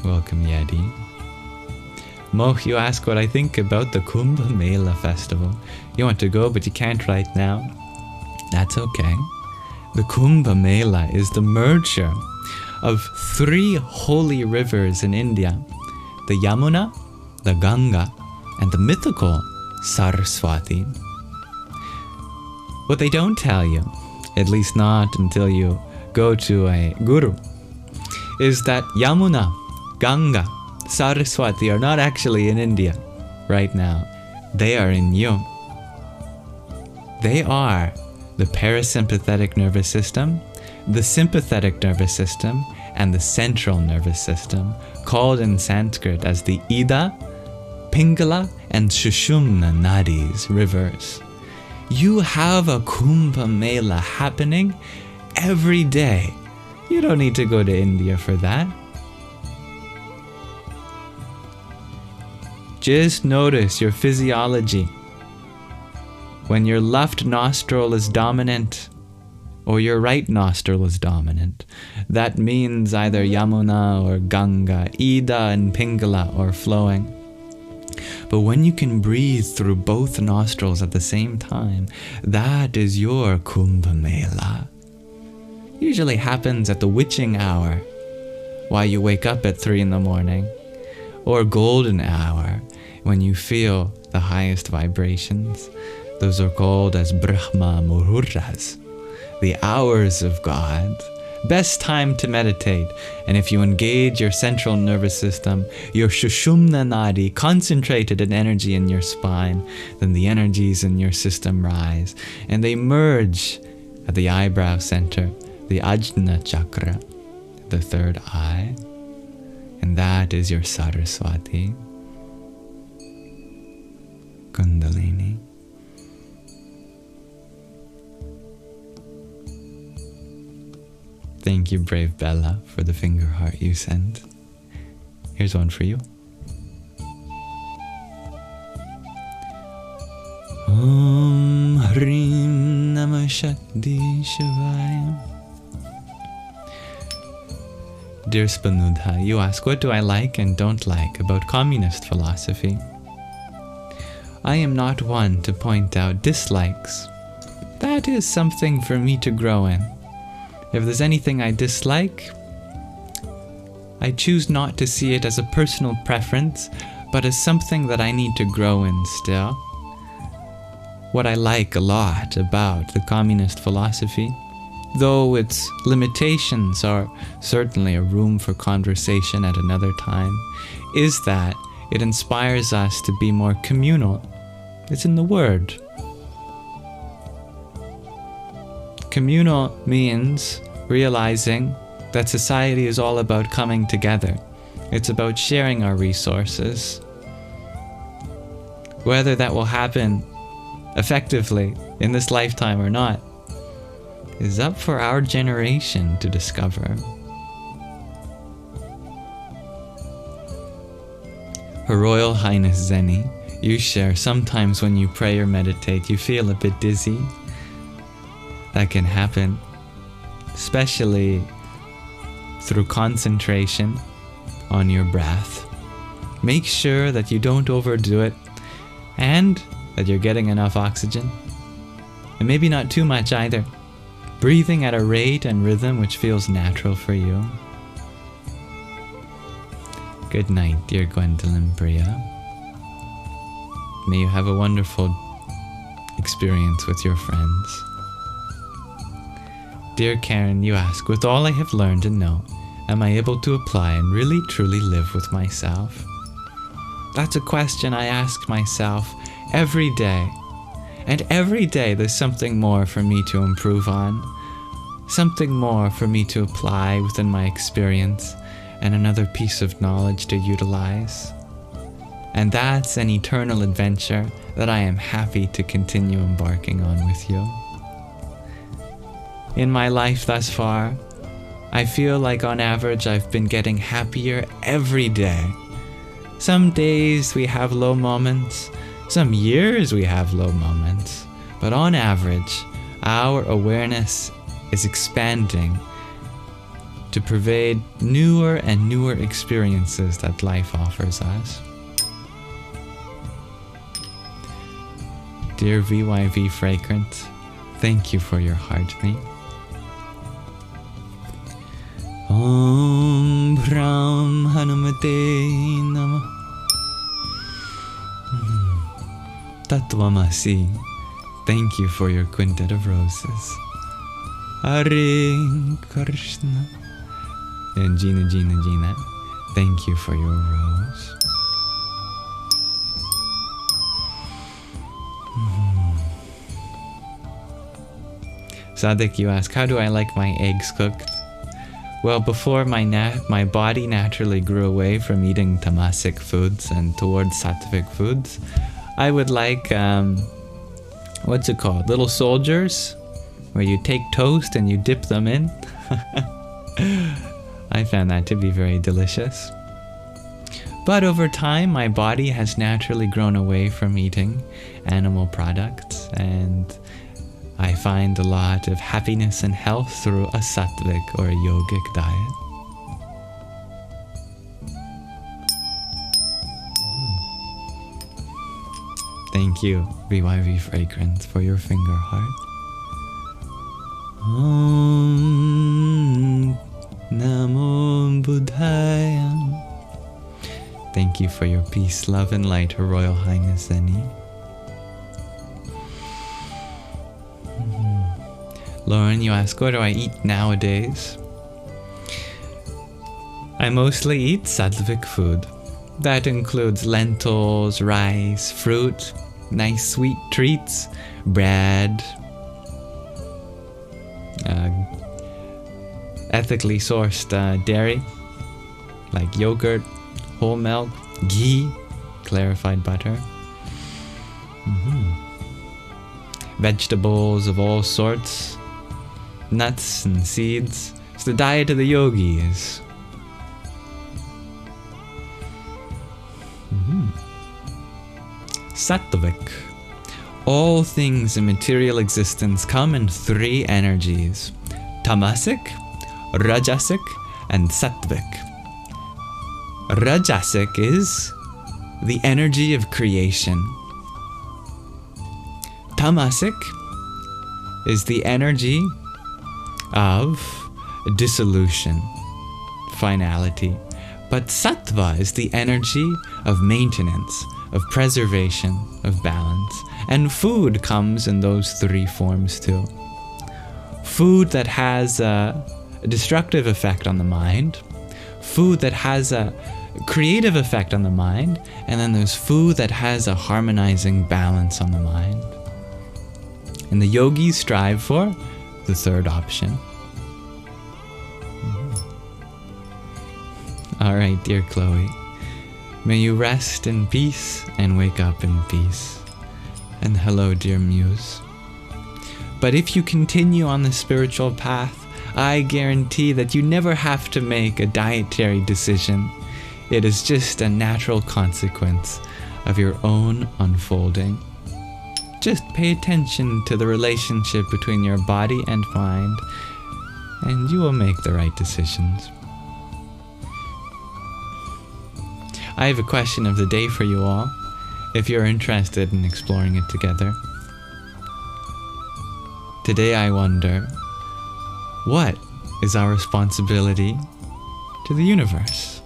Welcome, Yeti. Moh, you ask what I think about the Kumbh Mela festival. You want to go, but you can't right now. That's okay. The Kumbh Mela is the merger of 3 holy rivers in India: the Yamuna, the Ganga, and the mythical Saraswati. What they don't tell you, at least not until you go to a guru, is that Yamuna, Ganga, Saraswati are not actually in India right now. They are in you. They are the parasympathetic nervous system, the sympathetic nervous system, and the central nervous system, called in Sanskrit as the Ida, Pingala, and Sushumna nadis, rivers. You have a Kumbh Mela happening every day. You don't need to go to India for that. Just notice your physiology. When your left nostril is dominant or your right nostril is dominant, that means either Yamuna or Ganga, Ida and Pingala are flowing. But when you can breathe through both nostrils at the same time, that is your Kumbh Mela. Usually happens at the witching hour, while you wake up at 3 in the morning, or golden hour, when you feel the highest vibrations. Those are called as Brahma Muhurtas, the hours of God. Best time to meditate. And if you engage your central nervous system, your Sushumna Nadi, concentrated in energy in your spine, then the energies in your system rise, and they merge at the eyebrow center, the Ajna Chakra, the third eye, and that is your Saraswati, Kundalini. Thank you, brave Bella, for the finger heart you sent. Here's one for you. Om Hrim Namah Shakti Shivaya. Dear Spanudha, you ask, what do I like and don't like about communist philosophy? I am not one to point out dislikes. That is something for me to grow in. If there's anything I dislike, I choose not to see it as a personal preference, but as something that I need to grow in still. what I like a lot about the communist philosophy, though its limitations are certainly a room for conversation at another time, is that it inspires us to be more communal. It's in the word. Communal means realizing that society is all about coming together. It's about sharing our resources. Whether that will happen effectively in this lifetime or not is up for our generation to discover. Her Royal Highness Zeni, you share sometimes when you pray or meditate, you feel a bit dizzy. That can happen, especially through concentration on your breath. Make sure that you don't overdo it and that you're getting enough oxygen. And maybe not too much either. Breathing at a rate and rhythm which feels natural for you. Good night, dear Gwendolyn Bria. May you have a wonderful experience with your friends. Dear Karen, you ask, with all I have learned and know, am I able to apply and really truly live with myself? That's a question I ask myself every day. And every day there's something more for me to improve on, something more for me to apply within my experience, and another piece of knowledge to utilize. And that's an eternal adventure that I am happy to continue embarking on with you. In my life thus far, I feel like on average I've been getting happier every day. Some days we have low moments, some years we have low moments, but on average, our awareness is expanding to pervade newer and newer experiences that life offers us. Dear VYV Fragrant, thank you for your heartbeat. Om Brahm Hanumate Namah Tattvamasi, thank you for your quintet of roses. Hare Krishna. And Gina, thank you for your rose. Sattvic, you ask, how do I like my eggs cooked? Well, before my body naturally grew away from eating tamasic foods and towards sattvic foods, I would like, what's it called? Little soldiers, where you take toast and you dip them in. I found that to be very delicious. But over time, my body has naturally grown away from eating animal products, and I find a lot of happiness and health through a sattvic or a yogic diet. Thank you, VYV Fragrance, for your finger heart. Om Namo Buddhaya. Thank you for your peace, love, and light, Her Royal Highness Zeni. Lauren, you ask, what do I eat nowadays? I mostly eat sattvic food. That includes lentils, rice, fruit, nice sweet treats, bread, ethically sourced dairy, like yogurt, whole milk, ghee, clarified butter. Vegetables of all sorts, nuts and seeds. It's the diet of the yogis. Sattvic. All things in material existence come in three energies: tamasic, rajasic, and sattvic. Rajasic is the energy of creation. Tamasic is the energy of dissolution, finality. But sattva is the energy of maintenance, of preservation, of balance. And food comes in those three forms too. Food that has a destructive effect on the mind, food that has a creative effect on the mind, and then there's food that has a harmonizing balance on the mind. And the yogis strive for the third option. All right, dear Chloe, may you rest in peace and wake up in peace. And hello, dear Muse. But if you continue on the spiritual path, I guarantee that you never have to make a dietary decision. It is just a natural consequence of your own unfolding. Just pay attention to the relationship between your body and mind, and you will make the right decisions. I have a question of the day for you all, if you're interested in exploring it together. Today I wonder, what is our responsibility to the universe?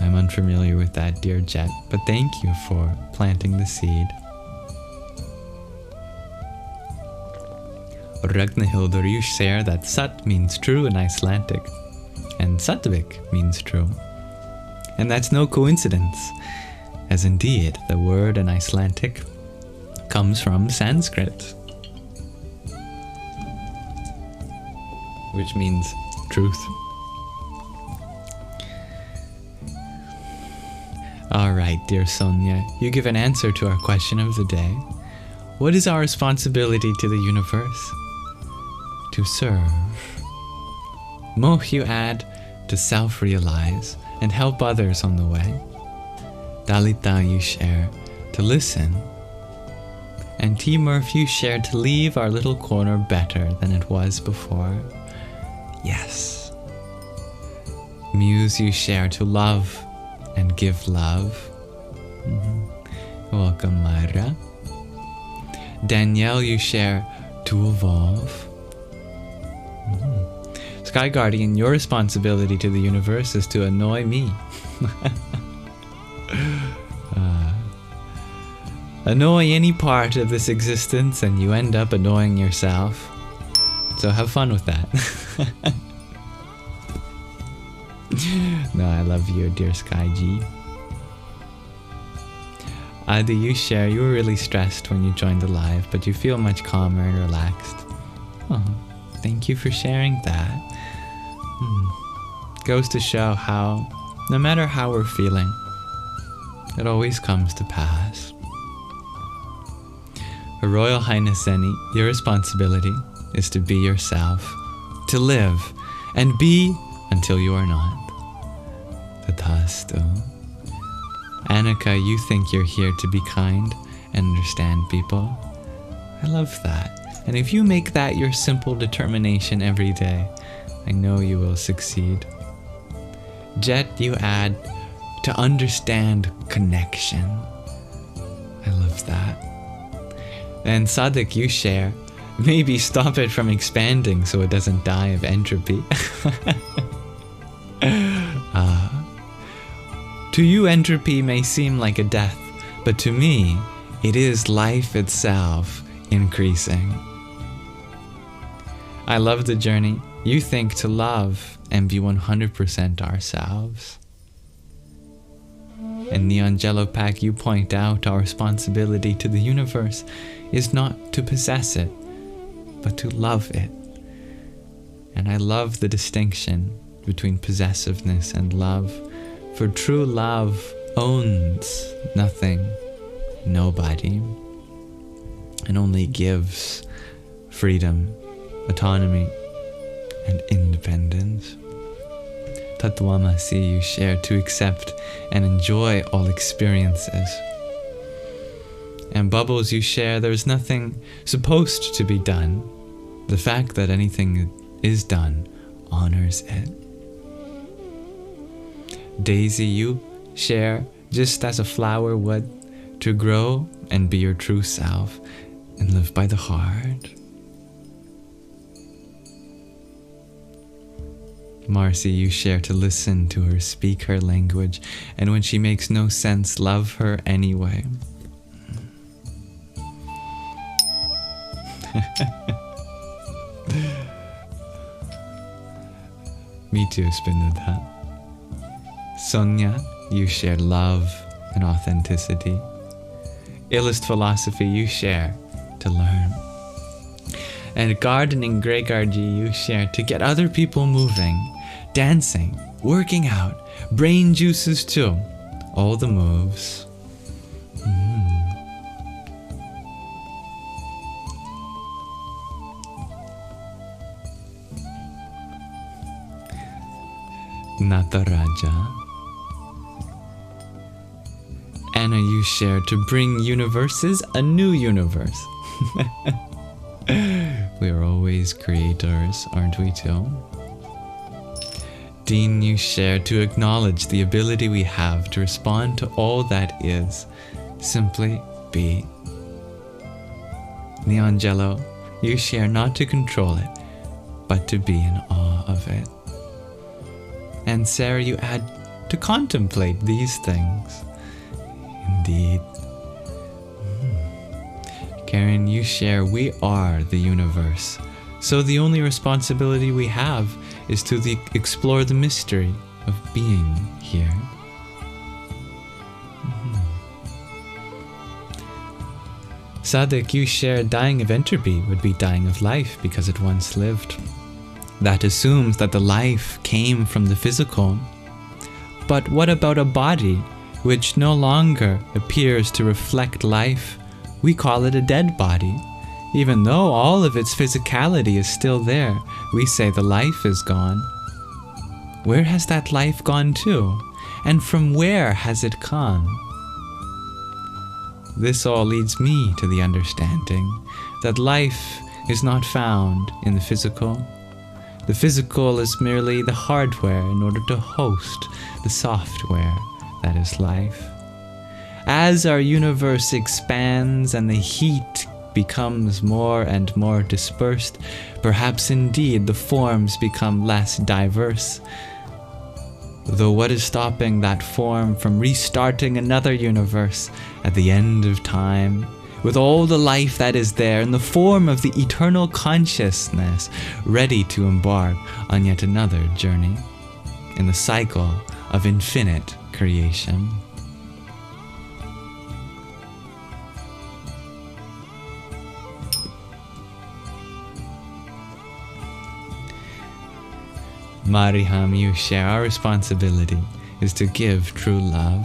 I'm unfamiliar with that, dear Jet, but thank you for planting the seed. Ragnhildur, you share that Sat means true in Icelandic, and Sattvic means true. And that's no coincidence, as indeed the word in Icelandic comes from Sanskrit, which means truth. All right, dear Sonia, you give an answer to our question of the day. What is our responsibility to the universe? To serve. Moh, you add, to self-realize and help others on the way. Dalita, you share, to listen. And T. Murph, you share, to leave our little corner better than it was before. Yes. Muse, you share, to love and give love. Welcome, Myra. Danielle, you share, to evolve. Sky Guardian, your responsibility to the universe is to annoy me. Annoy any part of this existence and you end up annoying yourself. So have fun with that. No, I love you, dear Sky G. Adi, you share, you were really stressed when you joined the live, but you feel much calmer and relaxed. Oh, thank you for sharing that. Goes to show how, no matter how we're feeling, it always comes to pass. Her Royal Highness Zeni, your responsibility is to be yourself, to live, and be until you are not. Tatastu. Annika, you think you're here to be kind and understand people. I love that. And if you make that your simple determination every day, I know you will succeed. Jet, you add, to understand connection. I love that. And Sadik, you share, maybe stop it from expanding so it doesn't die of entropy. To you, entropy may seem like a death, but to me, it is life itself increasing. I love the journey. You think to love and be 100% ourselves. In the Angelo Pack, you point out our responsibility to the universe is not to possess it, but to love it. And I love the distinction between possessiveness and love, for true love owns nothing, nobody, and only gives freedom, autonomy, and independence. Tatwamasi, you share, to accept and enjoy all experiences. And Bubbles, you share, there's nothing supposed to be done. The fact that anything is done honors it. Daisy, you share, just as a flower would, to grow and be your true self and live by the heart. Marcy, you share to listen to her, speak her language, and when she makes no sense, love her anyway. Me too, Spinudha. Sonia, you share love and authenticity. Illust philosophy, you share to learn. And gardening, Gregorji, you share to get other people moving, dancing, working out, brain juices too. All the moves. Nataraja. Anna, you share to bring universes a new universe. We are always creators, aren't we too? Dean, you share to acknowledge the ability we have to respond to all that is. Simply be. Neangelo, you share not to control it, but to be in awe of it. And Sarah, you add to contemplate these things. Indeed. Karen, you share we are the universe. So the only responsibility we have is to explore the mystery of being here. Sattvic, you share dying of entropy would be dying of life because it once lived. That assumes that the life came from the physical. But what about a body which no longer appears to reflect life? We call it a dead body. Even though all of its physicality is still there, we say the life is gone. Where has that life gone to? And from where has it come? This all leads me to the understanding that life is not found in the physical. The physical is merely the hardware in order to host the software that is life. As our universe expands and the heat becomes more and more dispersed, perhaps indeed the forms become less diverse. Though what is stopping that form from restarting another universe at the end of time, with all the life that is there in the form of the eternal consciousness, ready to embark on yet another journey in the cycle of infinite creation. Mariham, you share our responsibility is to give true love.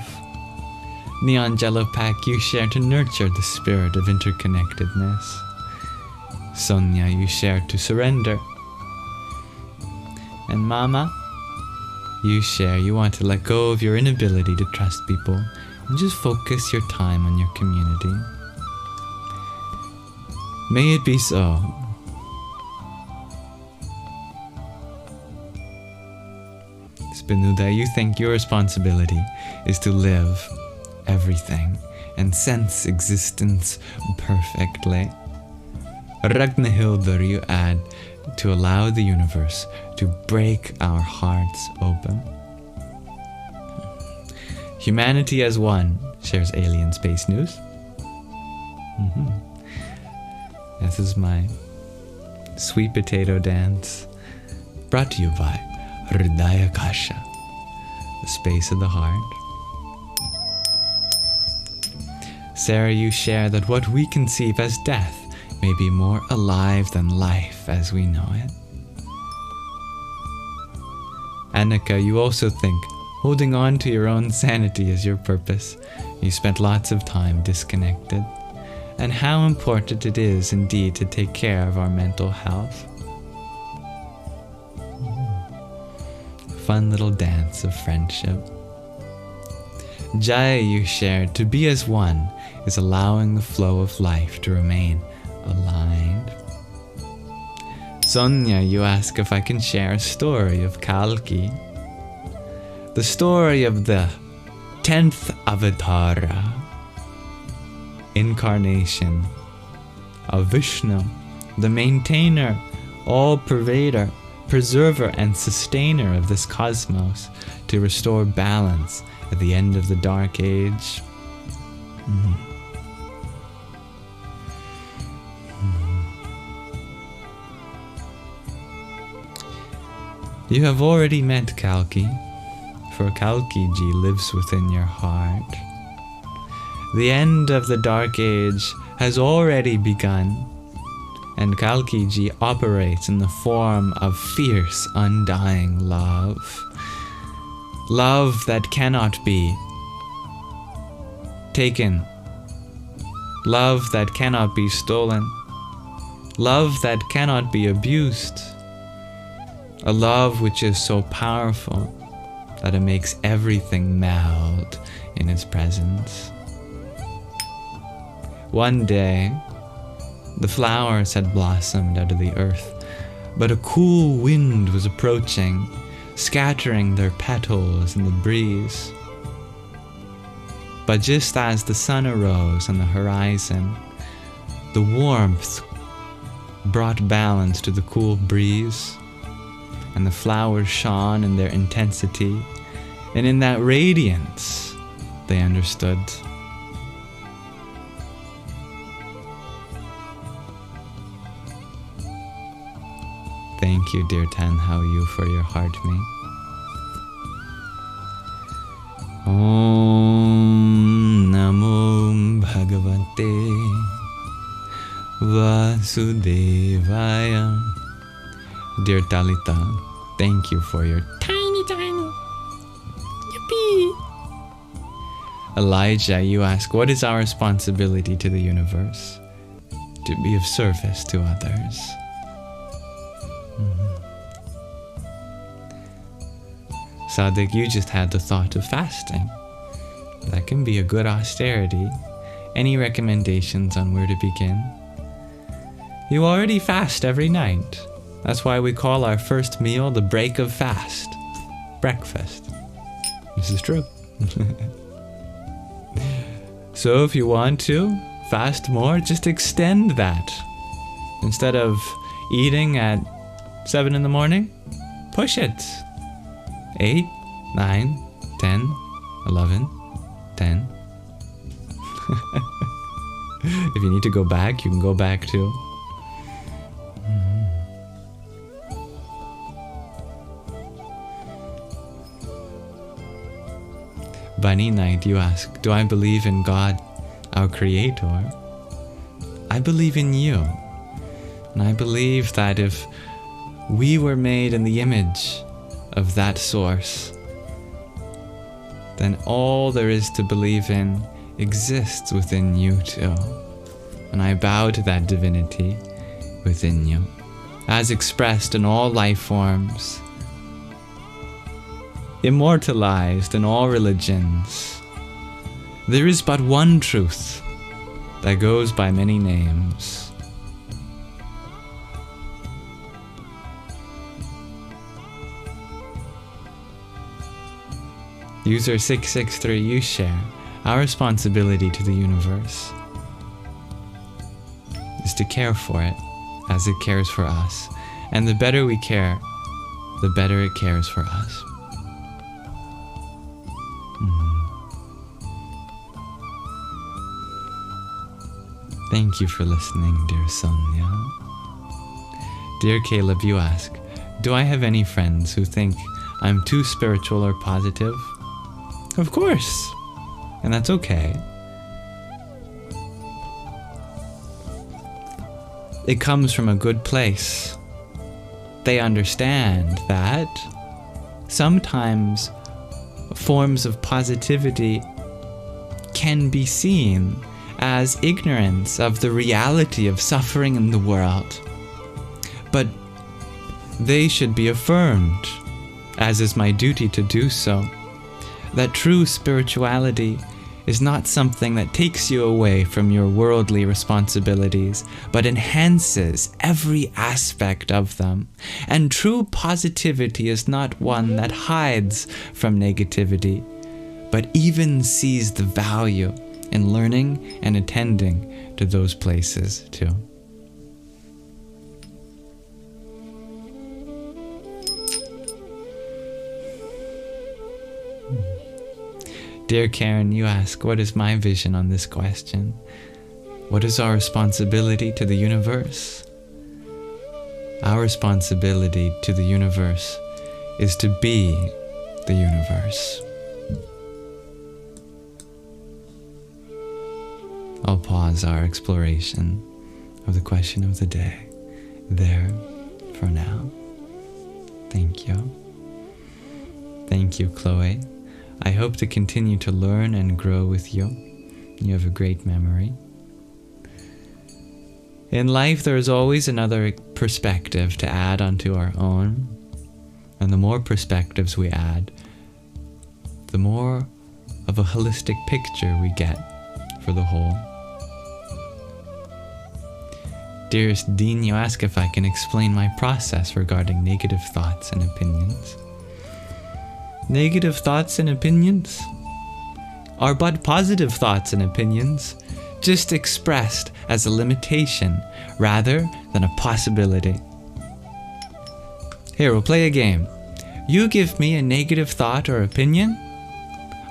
Neangelo Pak, you share to nurture the spirit of interconnectedness. Sonia, you share to surrender. And Mama, you share you want to let go of your inability to trust people and just focus your time on your community. May it be so. Spinuda, you think your responsibility is to live everything and sense existence perfectly. Ragnahildur, you add to allow the universe to break our hearts open. Humanity as one shares alien space news. This is my sweet potato dance, brought to you by Hridaya Kasha, the space of the heart. Sarah, you share that what we conceive as death may be more alive than life as we know it. Annika, you also think holding on to your own sanity is your purpose. You spent lots of time disconnected, and how important it is indeed to take care of our mental health. Fun little dance of friendship. Jaya, you shared to be as one is allowing the flow of life to remain aligned. Sonia, you ask if I can share a story of Kalki, the story of the 10th Avatara, incarnation of Vishnu, the maintainer, all-pervader, preserver and sustainer of this cosmos, to restore balance at the end of the dark age. You have already met Kalki, for Kalki-ji lives within your heart. The end of the dark age has already begun, and Kalki-ji operates in the form of fierce, undying love. Love that cannot be taken. Love that cannot be stolen. Love that cannot be abused. A love which is so powerful that it makes everything melt in its presence. One day, the flowers had blossomed out of the earth, but a cool wind was approaching, scattering their petals in the breeze. But just as the sun arose on the horizon, the warmth brought balance to the cool breeze, and the flowers shone in their intensity, and in that radiance they understood. Thank you, dear Tan Hao Yu, for your heart me. Om Namo Bhagavate Vasudevaya. Dear Talita, thank you for your tiny. Yippee! Elijah, you ask, what is our responsibility to the universe? To be of service to others. Sattvic, you just had the thought of fasting. That can be a good austerity. Any recommendations on where to begin? You already fast every night. That's why we call our first meal the break of fast. Breakfast. This is true. So if you want to fast more, just extend that. Instead of eating at 7 in the morning, push it. 8, 9, 10, 11, 10. If you need to go back, you can go back too. Bunny Knight, you ask, do I believe in God, our Creator? I believe in you. And I believe that if we were made in the image of that source, then all there is to believe in exists within you too. And I bow to that divinity within you, as expressed in all life forms, immortalized in all religions. There is but one truth that goes by many names. User 663, you share, our responsibility to the universe is to care for it as it cares for us. And the better we care, the better it cares for us. Thank you for listening, dear Sonia. Dear Caleb, you ask, do I have any friends who think I'm too spiritual or positive? Of course, and that's okay. It comes from a good place. They understand that sometimes forms of positivity can be seen as ignorance of the reality of suffering in the world. But they should be affirmed, as is my duty to do so, that true spirituality is not something that takes you away from your worldly responsibilities, but enhances every aspect of them. And true positivity is not one that hides from negativity, but even sees the value in learning and attending to those places too. Dear Karen, you ask, what is my vision on this question? What is our responsibility to the universe? Our responsibility to the universe is to be the universe. I'll pause our exploration of the question of the day there for now. Thank you. Thank you, Chloe. I hope to continue to learn and grow with you. You have a great memory. In life, there is always another perspective to add onto our own. And the more perspectives we add, the more of a holistic picture we get for the whole. Dearest Dean, you ask if I can explain my process regarding negative thoughts and opinions. Negative thoughts and opinions are but positive thoughts and opinions, just expressed as a limitation rather than a possibility. Here, we'll play a game. You give me a negative thought or opinion,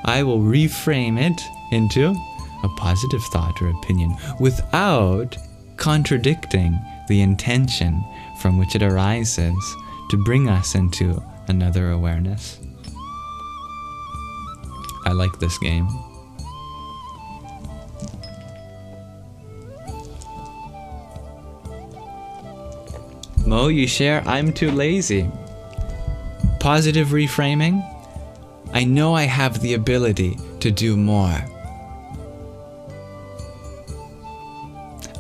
I will reframe it into a positive thought or opinion without contradicting the intention from which it arises to bring us into another awareness. I like this game. Mo, you share, I'm too lazy. Positive reframing. I know I have the ability to do more.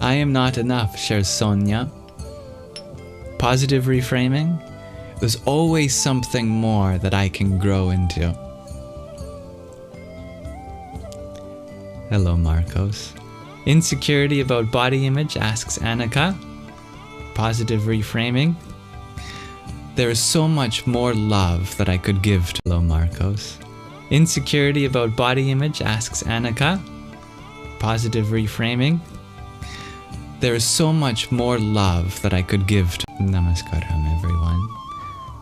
I am not enough, shares Sonia. Positive reframing. There's always something more that I can grow into. Hello, Marcos. Insecurity about body image, asks Annika. Positive reframing. There is so much more love that I could give to. Hello, Marcos. Insecurity about body image, asks Annika. Positive reframing. There is so much more love that I could give to. Namaskaram, everyone.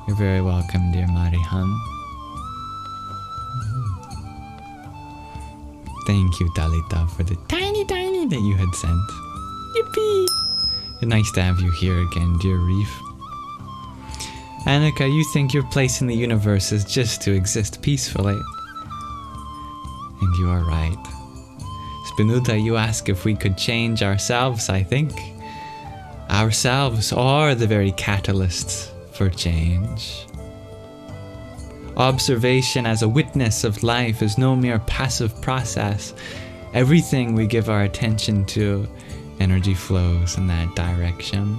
You're very welcome, dear Mariham. Thank you, Talita, for the tiny that you had sent. Yippee! Nice to have you here again, dear Reef. Annika, you think your place in the universe is just to exist peacefully. And you are right. Spinuta, you ask if we could change ourselves, I think. Ourselves are the very catalysts for change. Observation as a witness of life is no mere passive process. Everything we give our attention to, energy flows in that direction.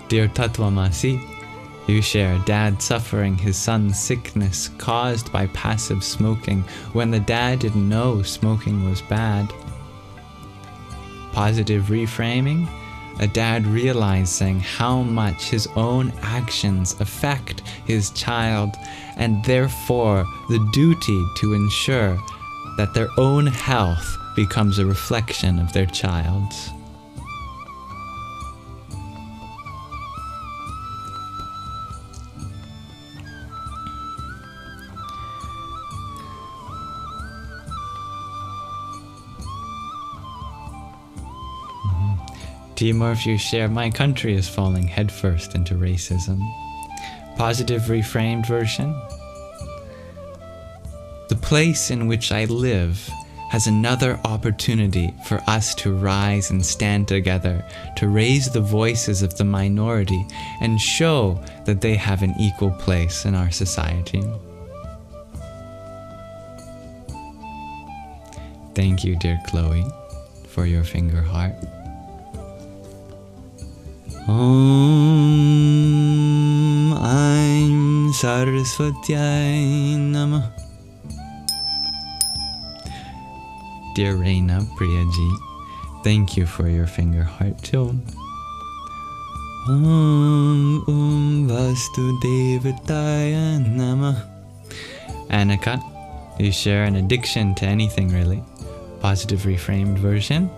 Dear Tatwamasi, you share dad suffering his son's sickness caused by passive smoking when the dad didn't know smoking was bad. Positive reframing, a dad realizing how much his own actions affect his child and therefore the duty to ensure that their own health becomes a reflection of their child's. Timur, if you share, my country is falling headfirst into racism. Positive reframed version. The place in which I live has another opportunity for us to rise and stand together, to raise the voices of the minority and show that they have an equal place in our society. Thank you, dear Chloe, for your finger heart. Om Aim Saraswatyai Namah. Dear Reina Priyaji, thank you for your finger heart too. Om Vasudevaya Namah. Annika, you share an addiction to anything really. Positive reframed version.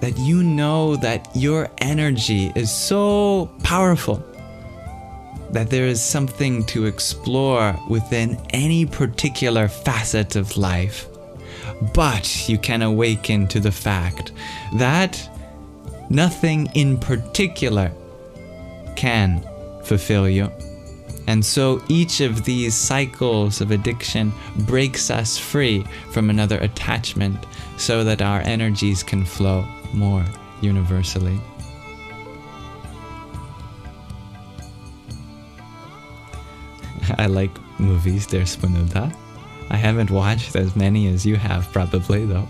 that you know that your energy is so powerful that there is something to explore within any particular facet of life. But you can awaken to the fact that nothing in particular can fulfill you. And so each of these cycles of addiction breaks us free from another attachment so that our energies can flow more universally. I like movies, they're spunuda. I haven't watched as many as you have probably though.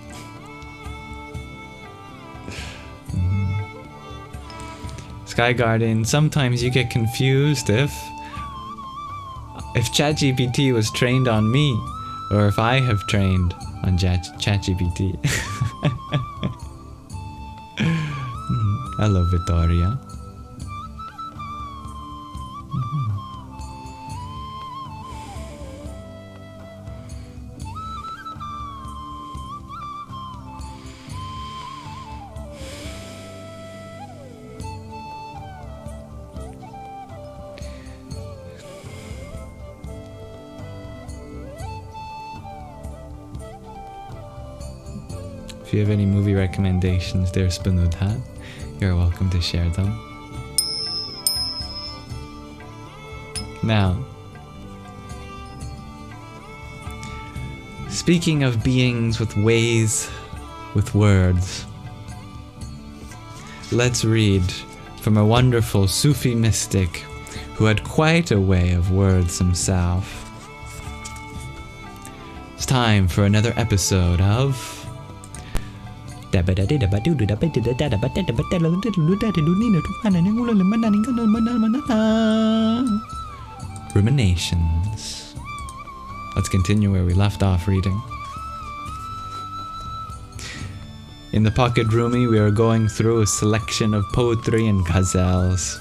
Sky Garden, sometimes you get confused if ChatGPT was trained on me or if I have trained on ChatGPT. Hello, Victoria. If you have any movie recommendations, there's Spunudha. You're welcome to share them. Now, speaking of beings with ways, with words, let's read from a wonderful Sufi mystic who had quite a way of words himself. It's time for another episode of Ruminations. Let's continue where we left off reading. In the Pocket Rumi, we are going through a selection of poetry and ghazals.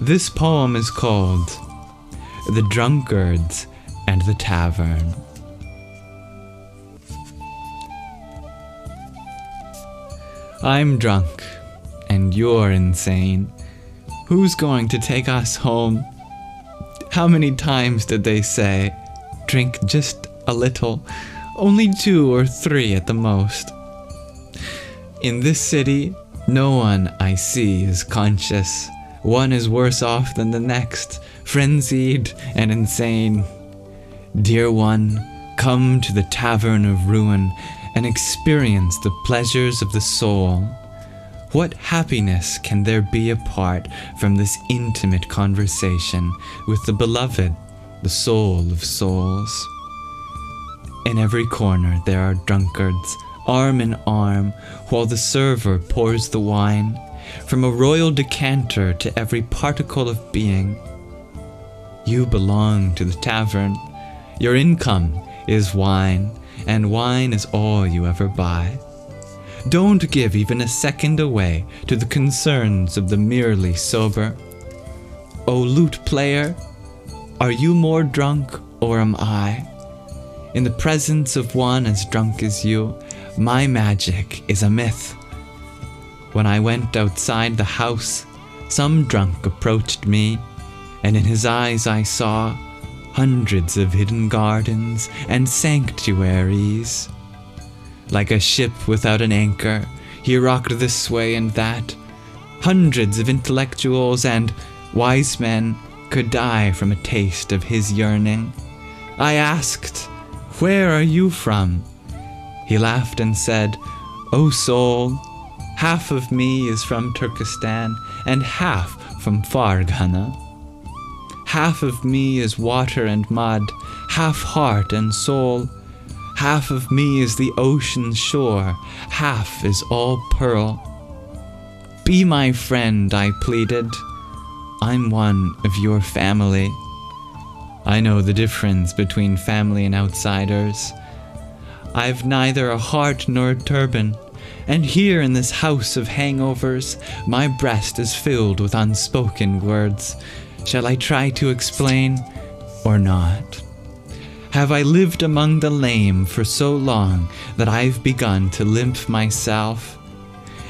This poem is called The Drunkards and the Tavern. I'm drunk, and you're insane. Who's going to take us home? How many times did they say, drink just a little, only 2 or 3 at the most? In this city, no one I see is conscious. One is worse off than the next, frenzied and insane. Dear one, come to the tavern of ruin and experience the pleasures of the soul. What happiness can there be apart from this intimate conversation with the beloved, the soul of souls? In every corner there are drunkards, arm in arm, while the server pours the wine, from a royal decanter to every particle of being. You belong to the tavern. Your income is wine, and wine is all you ever buy. Don't give even a second away to the concerns of the merely sober. O lute player, are you more drunk or am I? In the presence of one as drunk as you, my magic is a myth. When I went outside the house, some drunk approached me, and in his eyes I saw hundreds of hidden gardens and sanctuaries. Like a ship without an anchor, he rocked this way and that. Hundreds of intellectuals and wise men could die from a taste of his yearning. I asked, "Where are you from?" He laughed and said, "O soul, half of me is from Turkestan and half from Farghana. Half of me is water and mud, half heart and soul. Half of me is the ocean's shore, half is all pearl. Be my friend," I pleaded. "I'm one of your family." I know the difference between family and outsiders. I've neither a heart nor a turban, and here in this house of hangovers, my breast is filled with unspoken words. Shall I try to explain or not? Have I lived among the lame for so long that I've begun to limp myself?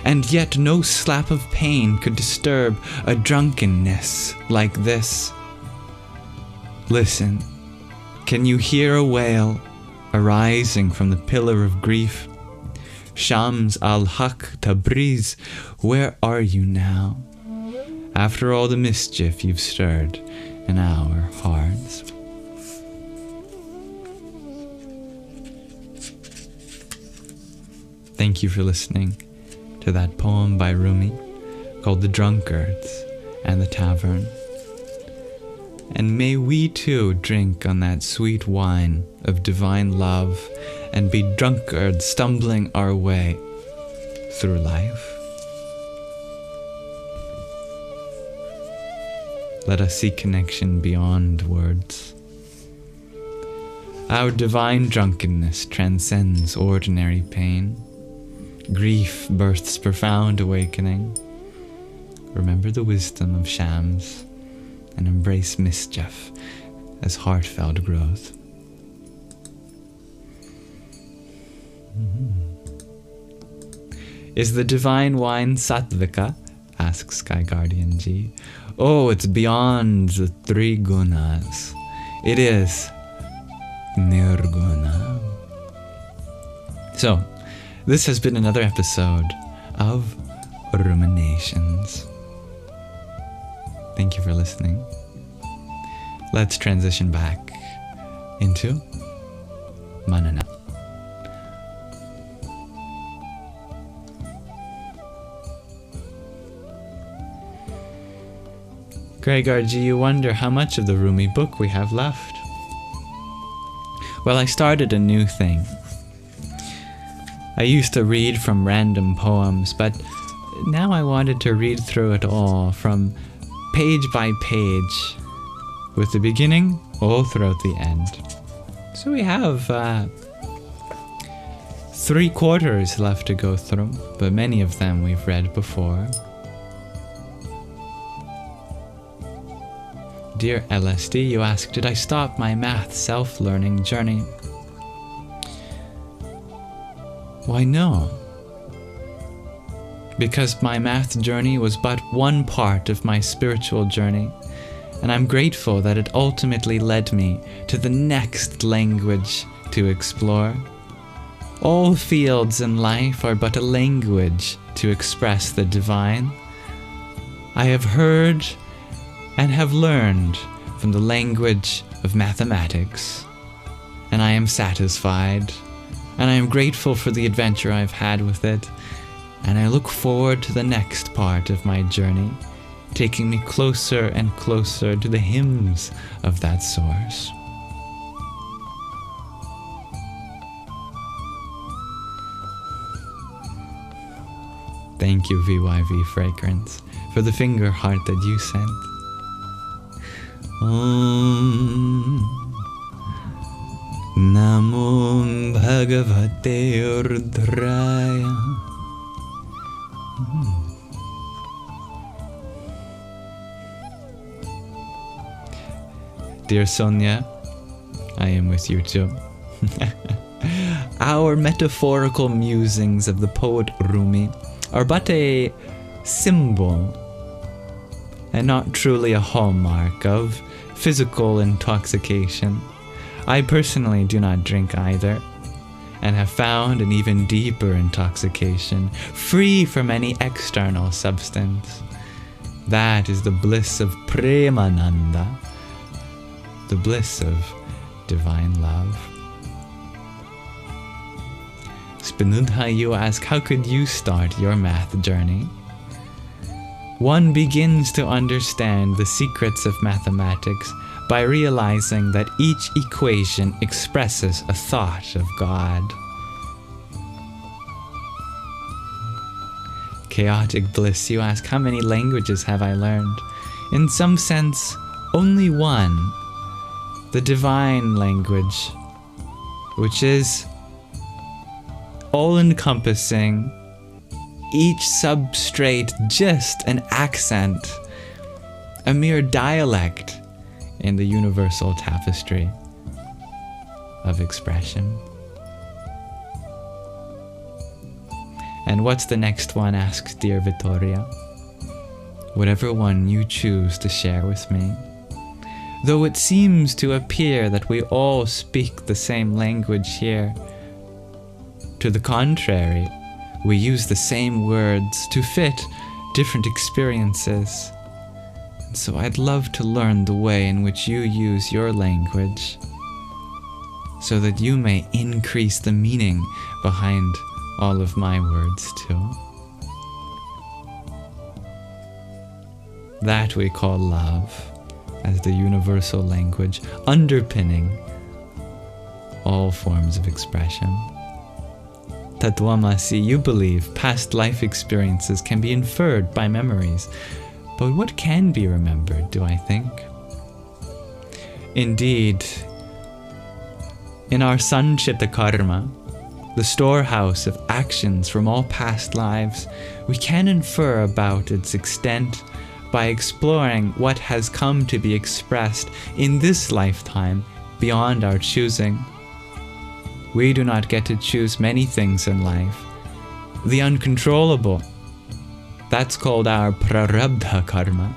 and yet no slap of pain could disturb a drunkenness like this. Listen, can you hear a wail arising from the pillar of grief? Shams al-Haq Tabriz, where are you now? After all the mischief you've stirred in our hearts. Thank you for listening to that poem by Rumi called The Drunkards and the Tavern. And may we too drink on that sweet wine of divine love and be drunkards stumbling our way through life. Let us seek connection beyond words. Our divine drunkenness transcends ordinary pain. Grief births profound awakening. Remember the wisdom of Shams and embrace mischief as heartfelt growth. Is the divine wine Sattvica? Asks Sky Guardian G. Oh, it's beyond the 3 gunas. It is Nirguna. So, this has been another episode of Ruminations. Thank you for listening. Let's transition back into Manana. Gregor G, you wonder how much of the Rumi book we have left. Well, I started a new thing. I used to read from random poems, but now I wanted to read through it all from page by page, with the beginning all throughout the end. So we have 3/4 left to go through, but many of them we've read before. Dear LSD, you ask, did I stop my math self-learning journey? Why, no. Because my math journey was but one part of my spiritual journey, and I'm grateful that it ultimately led me to the next language to explore. All fields in life are but a language to express the divine. I have heard and have learned from the language of mathematics, and I am satisfied, and I am grateful for the adventure I've had with it, and I look forward to the next part of my journey, taking me closer and closer to the hymns of that source. Thank you, VYV Fragrance, for the finger heart that you sent. Namo Bhagavate Rudraya. Dear Sonia, I am with you too. Our metaphorical musings of the poet Rumi are but a symbol and not truly a hallmark of physical intoxication. I personally do not drink either, and have found an even deeper intoxication, free from any external substance. That is the bliss of Premananda, the bliss of divine love. Spinudha, you ask, how could you start your math journey? One begins to understand the secrets of mathematics by realizing that each equation expresses a thought of God. Chaotic bliss, you ask, how many languages have I learned? In some sense, only one, the divine language, which is all-encompassing, each substrate just an accent, a mere dialect in the universal tapestry of expression. And what's the next one? Asks dear Vittoria. Whatever one you choose to share with me. Though it seems to appear that we all speak the same language here, to the contrary, we use the same words to fit different experiences. And so I'd love to learn the way in which you use your language, so that you may increase the meaning behind all of my words too. That we call love, as the universal language underpinning all forms of expression. Tattvamasi, you believe past life experiences can be inferred by memories, but what can be remembered, do I think? Indeed, in our Sanchita karma, the storehouse of actions from all past lives, we can infer about its extent by exploring what has come to be expressed in this lifetime beyond our choosing. We do not get to choose many things in life. The uncontrollable, that's called our prarabdha karma.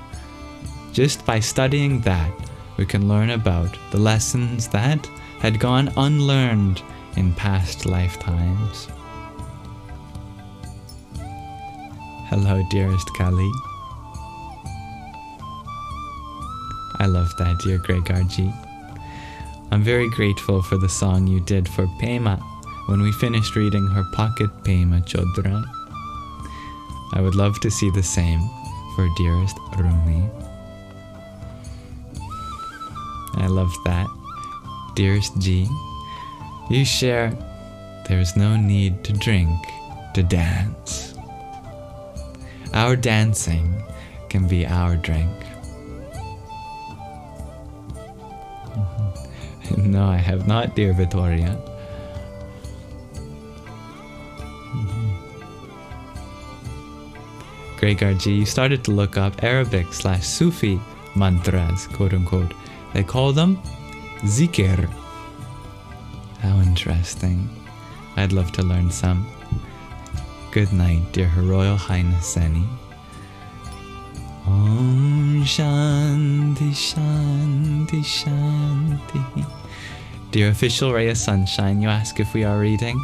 Just by studying that, we can learn about the lessons that had gone unlearned in past lifetimes. Hello, dearest Kali. I love that, dear Gregarji. I'm very grateful for the song you did for Pema when we finished reading her pocket Pema Chodra. I would love to see the same for dearest Rumi. I love that. Dearest G, you share, there's no need to drink to dance. Our dancing can be our drink. No, I have not, dear Vittoria. Gregarji, you started to look up Arabic/Sufi mantras, quote unquote. They call them zikr. How interesting. I'd love to learn some. Good night, dear Her Royal Highness Zeni. Om Shanti Shanti Shanti. Dear Official Ray of Sunshine, you ask if we are reading.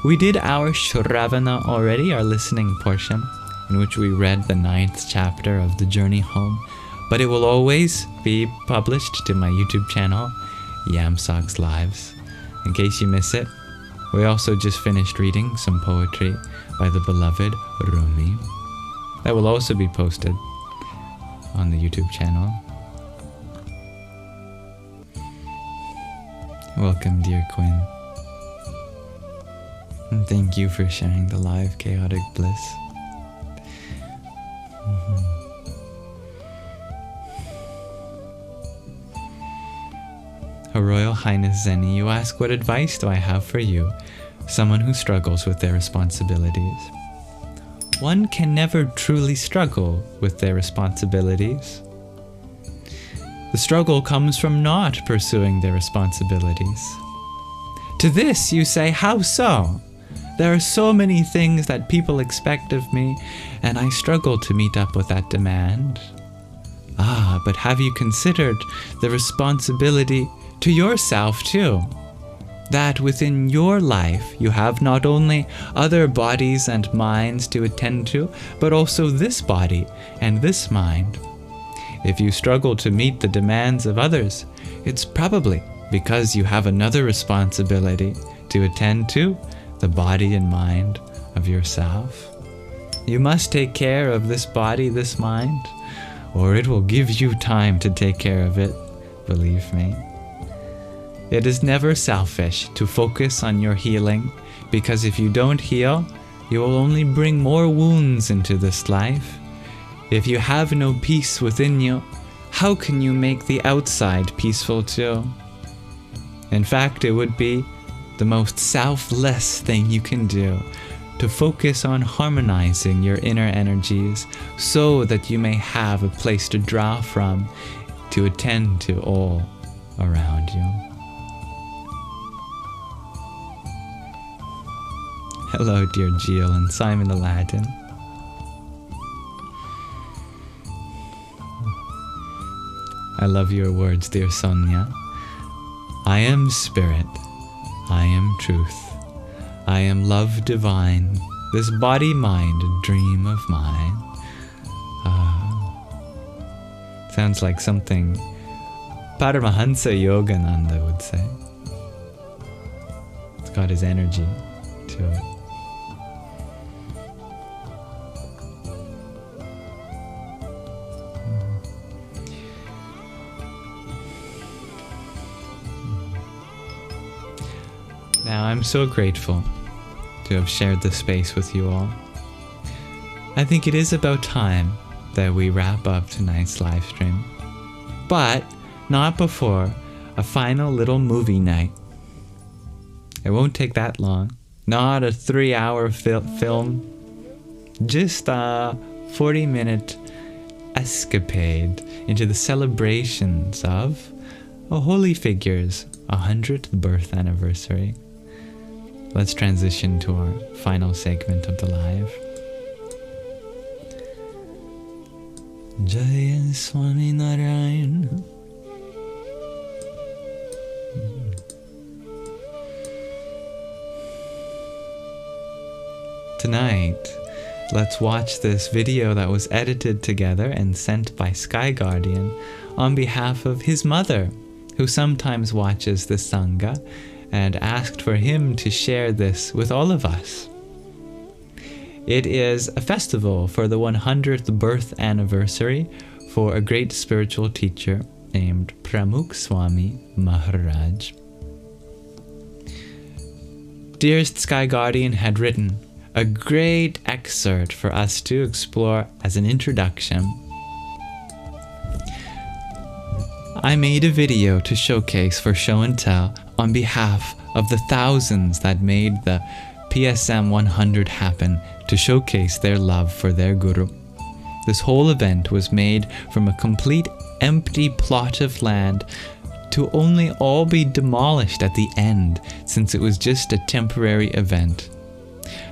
We did our Shravana already, our listening portion, in which we read the 9th chapter of The Journey Home, but it will always be published to my YouTube channel, Yamsox Lives. In case you miss it, we also just finished reading some poetry by the beloved Rumi. That will also be posted on the YouTube channel. Welcome, dear Quinn. And thank you for sharing the live chaotic bliss. Her Royal Highness Zeni, you ask, what advice do I have for you, someone who struggles with their responsibilities? One can never truly struggle with their responsibilities. The struggle comes from not pursuing their responsibilities. To this you say, how so? There are so many things that people expect of me, and I struggle to meet up with that demand. Ah, but have you considered the responsibility to yourself too? That within your life you have not only other bodies and minds to attend to, but also this body and this mind. If you struggle to meet the demands of others, it's probably because you have another responsibility to attend to, the body and mind of yourself. You must take care of this body, this mind, or it will give you time to take care of it, believe me. It is never selfish to focus on your healing, because if you don't heal, you will only bring more wounds into this life. If you have no peace within you, how can you make the outside peaceful too? In fact, it would be the most selfless thing you can do to focus on harmonizing your inner energies so that you may have a place to draw from to attend to all around you. Hello, dear Jill and Simon Aladdin. I love your words, dear Sonia. I am spirit. I am truth. I am love divine. This body-mind dream of mine. Sounds like something Paramahansa Yogananda would say. It's got his energy to it. Now, I'm so grateful to have shared this space with you all. I think it is about time that we wrap up tonight's live stream, but not before a final little movie night. It won't take that long. Not a 3-hour film, just a 40-minute escapade into the celebrations of a holy figure's 100th birth anniversary. Let's transition to our final segment of the live. Jaya Swami Narayan. Tonight, let's watch this video that was edited together and sent by Sky Guardian on behalf of his mother, who sometimes watches the Sangha, and asked for him to share this with all of us. It is a festival for the 100th birth anniversary for a great spiritual teacher named Pramukh Swami Maharaj. Dearest Sky Guardian had written a great excerpt for us to explore as an introduction. I made a video to showcase for show and tell on behalf of the thousands that made the PSM 100 happen to showcase their love for their Guru. This whole event was made from a complete empty plot of land to only all be demolished at the end, since it was just a temporary event.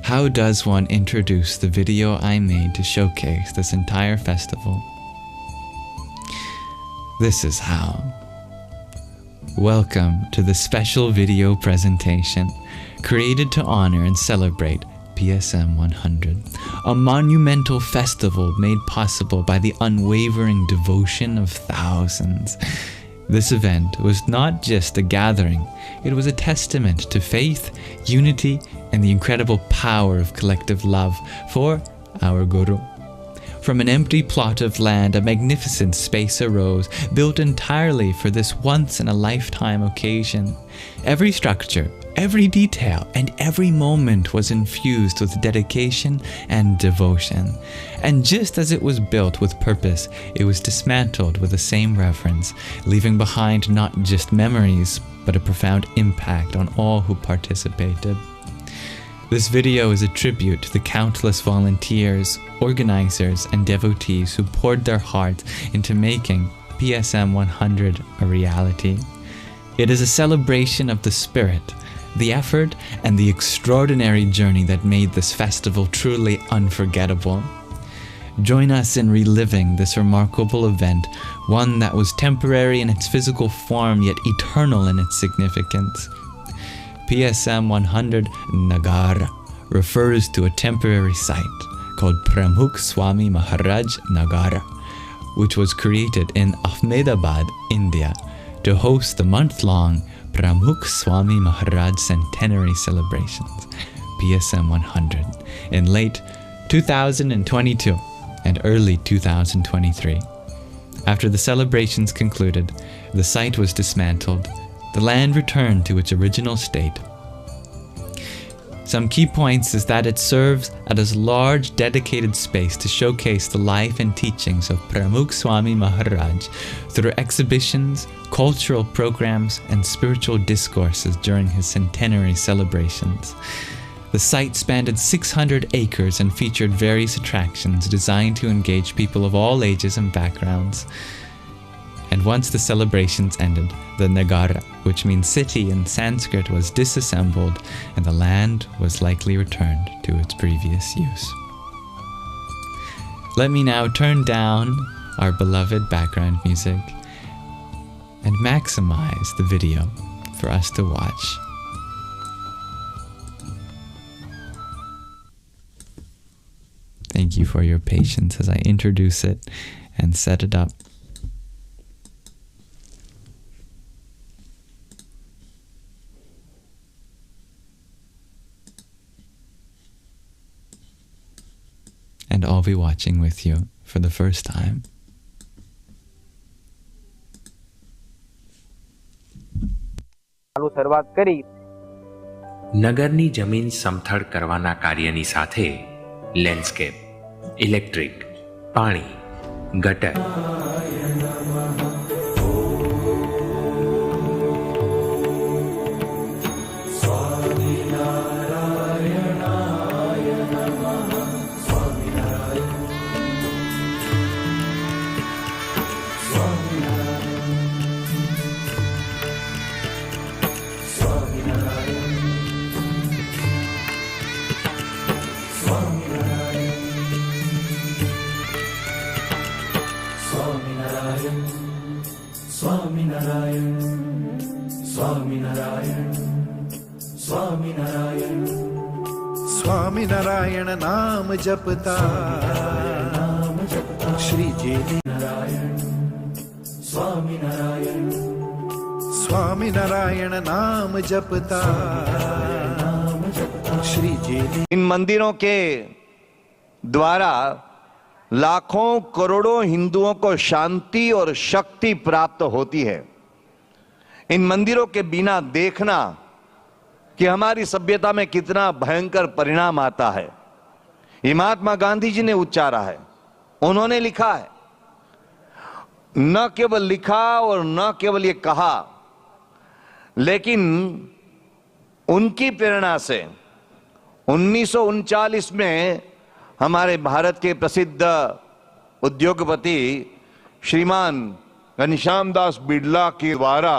How does one introduce the video I made to showcase this entire festival? This is how. Welcome to the special video presentation created to honor and celebrate PSM 100, a monumental festival made possible by the unwavering devotion of thousands. This event was not just a gathering, it was a testament to faith, unity, and the incredible power of collective love for our Guru. From an empty plot of land, a magnificent space arose, built entirely for this once-in-a-lifetime occasion. Every structure, every detail, and every moment was infused with dedication and devotion. And just as it was built with purpose, it was dismantled with the same reverence, leaving behind not just memories, but a profound impact on all who participated. This video is a tribute to the countless volunteers, organizers, and devotees who poured their hearts into making PSM 100 a reality. It is a celebration of the spirit, the effort, and the extraordinary journey that made this festival truly unforgettable. Join us in reliving this remarkable event, one that was temporary in its physical form yet eternal in its significance. PSM 100 Nagara refers to a temporary site called Pramukh Swami Maharaj Nagara, which was created in Ahmedabad, India, to host the month-long Pramukh Swami Maharaj Centenary Celebrations, PSM 100, in late 2022 and early 2023. After the celebrations concluded, the site was dismantled. The land returned to its original state. Some key points is that it serves as a large dedicated space to showcase the life and teachings of Pramukh Swami Maharaj through exhibitions, cultural programs, and spiritual discourses during his centenary celebrations. The site spanned 600 acres and featured various attractions designed to engage people of all ages and backgrounds. And once the celebrations ended, the Nagara, which means city in Sanskrit, was disassembled and the land was likely returned to its previous use. Let me now turn down our beloved background music and maximize the video for us to watch. Thank you for your patience as I introduce it and set it up. And I'll be watching with you for the first time. શરૂઆત કરી નગરની જમીન સમથળ કરવાના કાર્યની સાથે landscape, electric, પાણી, ગટર, સ્વામિનારાયણ નામ જપતા શ્રીજી નારાયણ સ્વામિનારાયણ સ્વામિનારાયણ નામ જપતા શ્રીજી। इन मंदिरों के द्वारा लाखों करोड़ों हिंदुओं को शांति और शक्ति प्राप्त होती है। इन मंदिरों के बिना देखना कि हमारी सभ्यता में कितना भयंकर परिणाम आता है, ये महात्मा गांधी जी ने उच्चारा है, उन्होंने लिखा है। न केवल लिखा और न केवल ये कहा, लेकिन उनकी प्रेरणा से 1939 में हमारे भारत के प्रसिद्ध उद्योगपति श्रीमान घनश्याम दास बिड़ला के द्वारा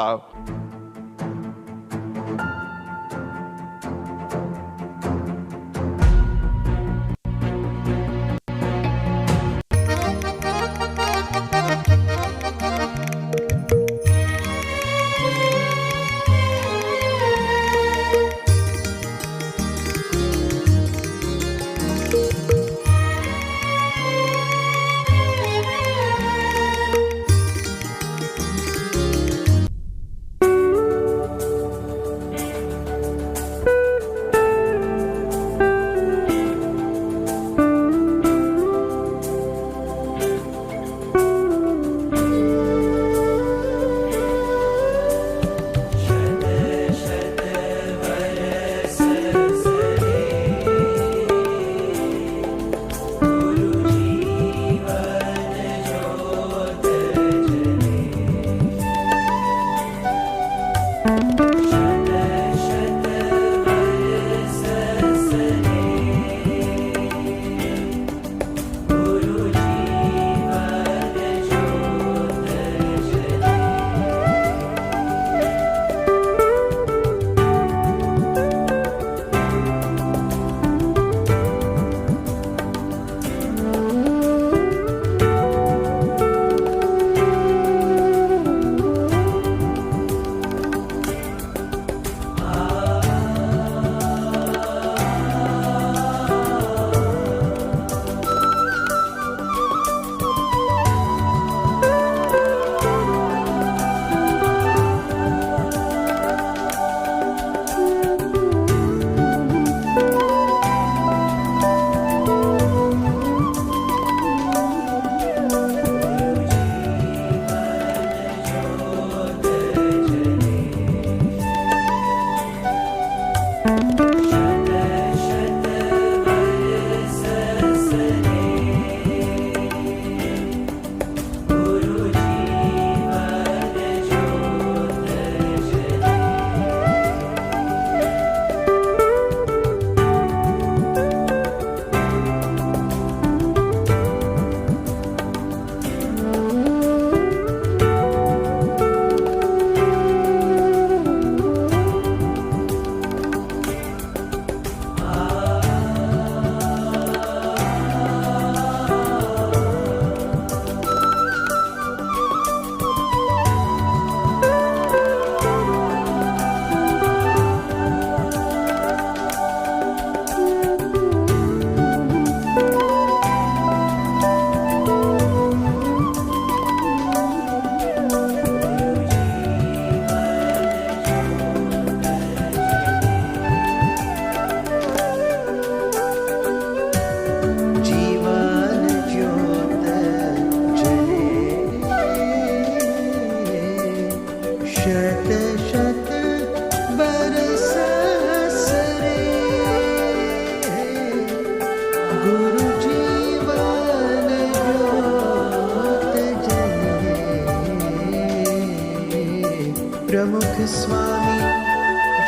स्वामी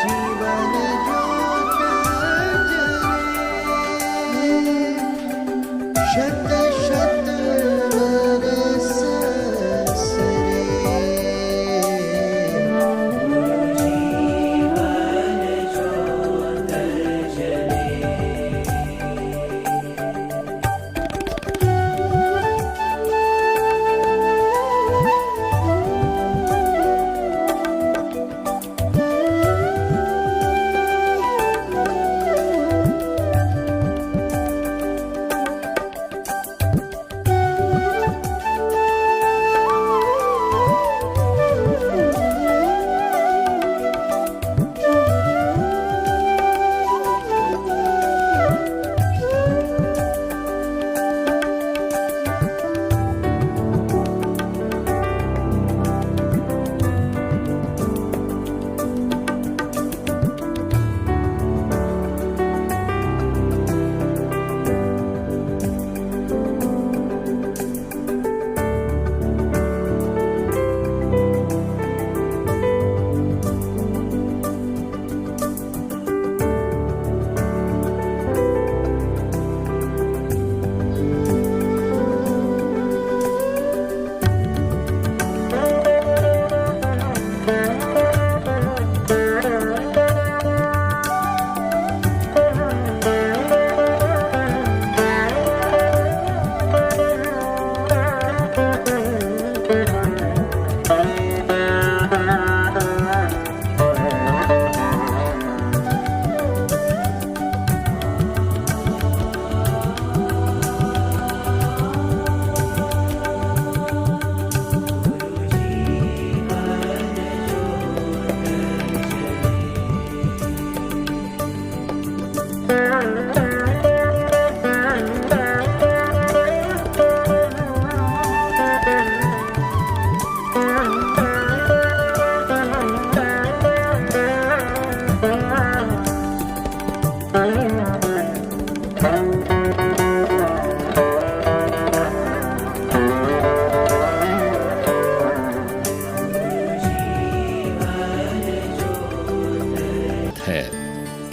जीवन ज्योत जले शत शत बरस सरे जीवन ज्योत जले।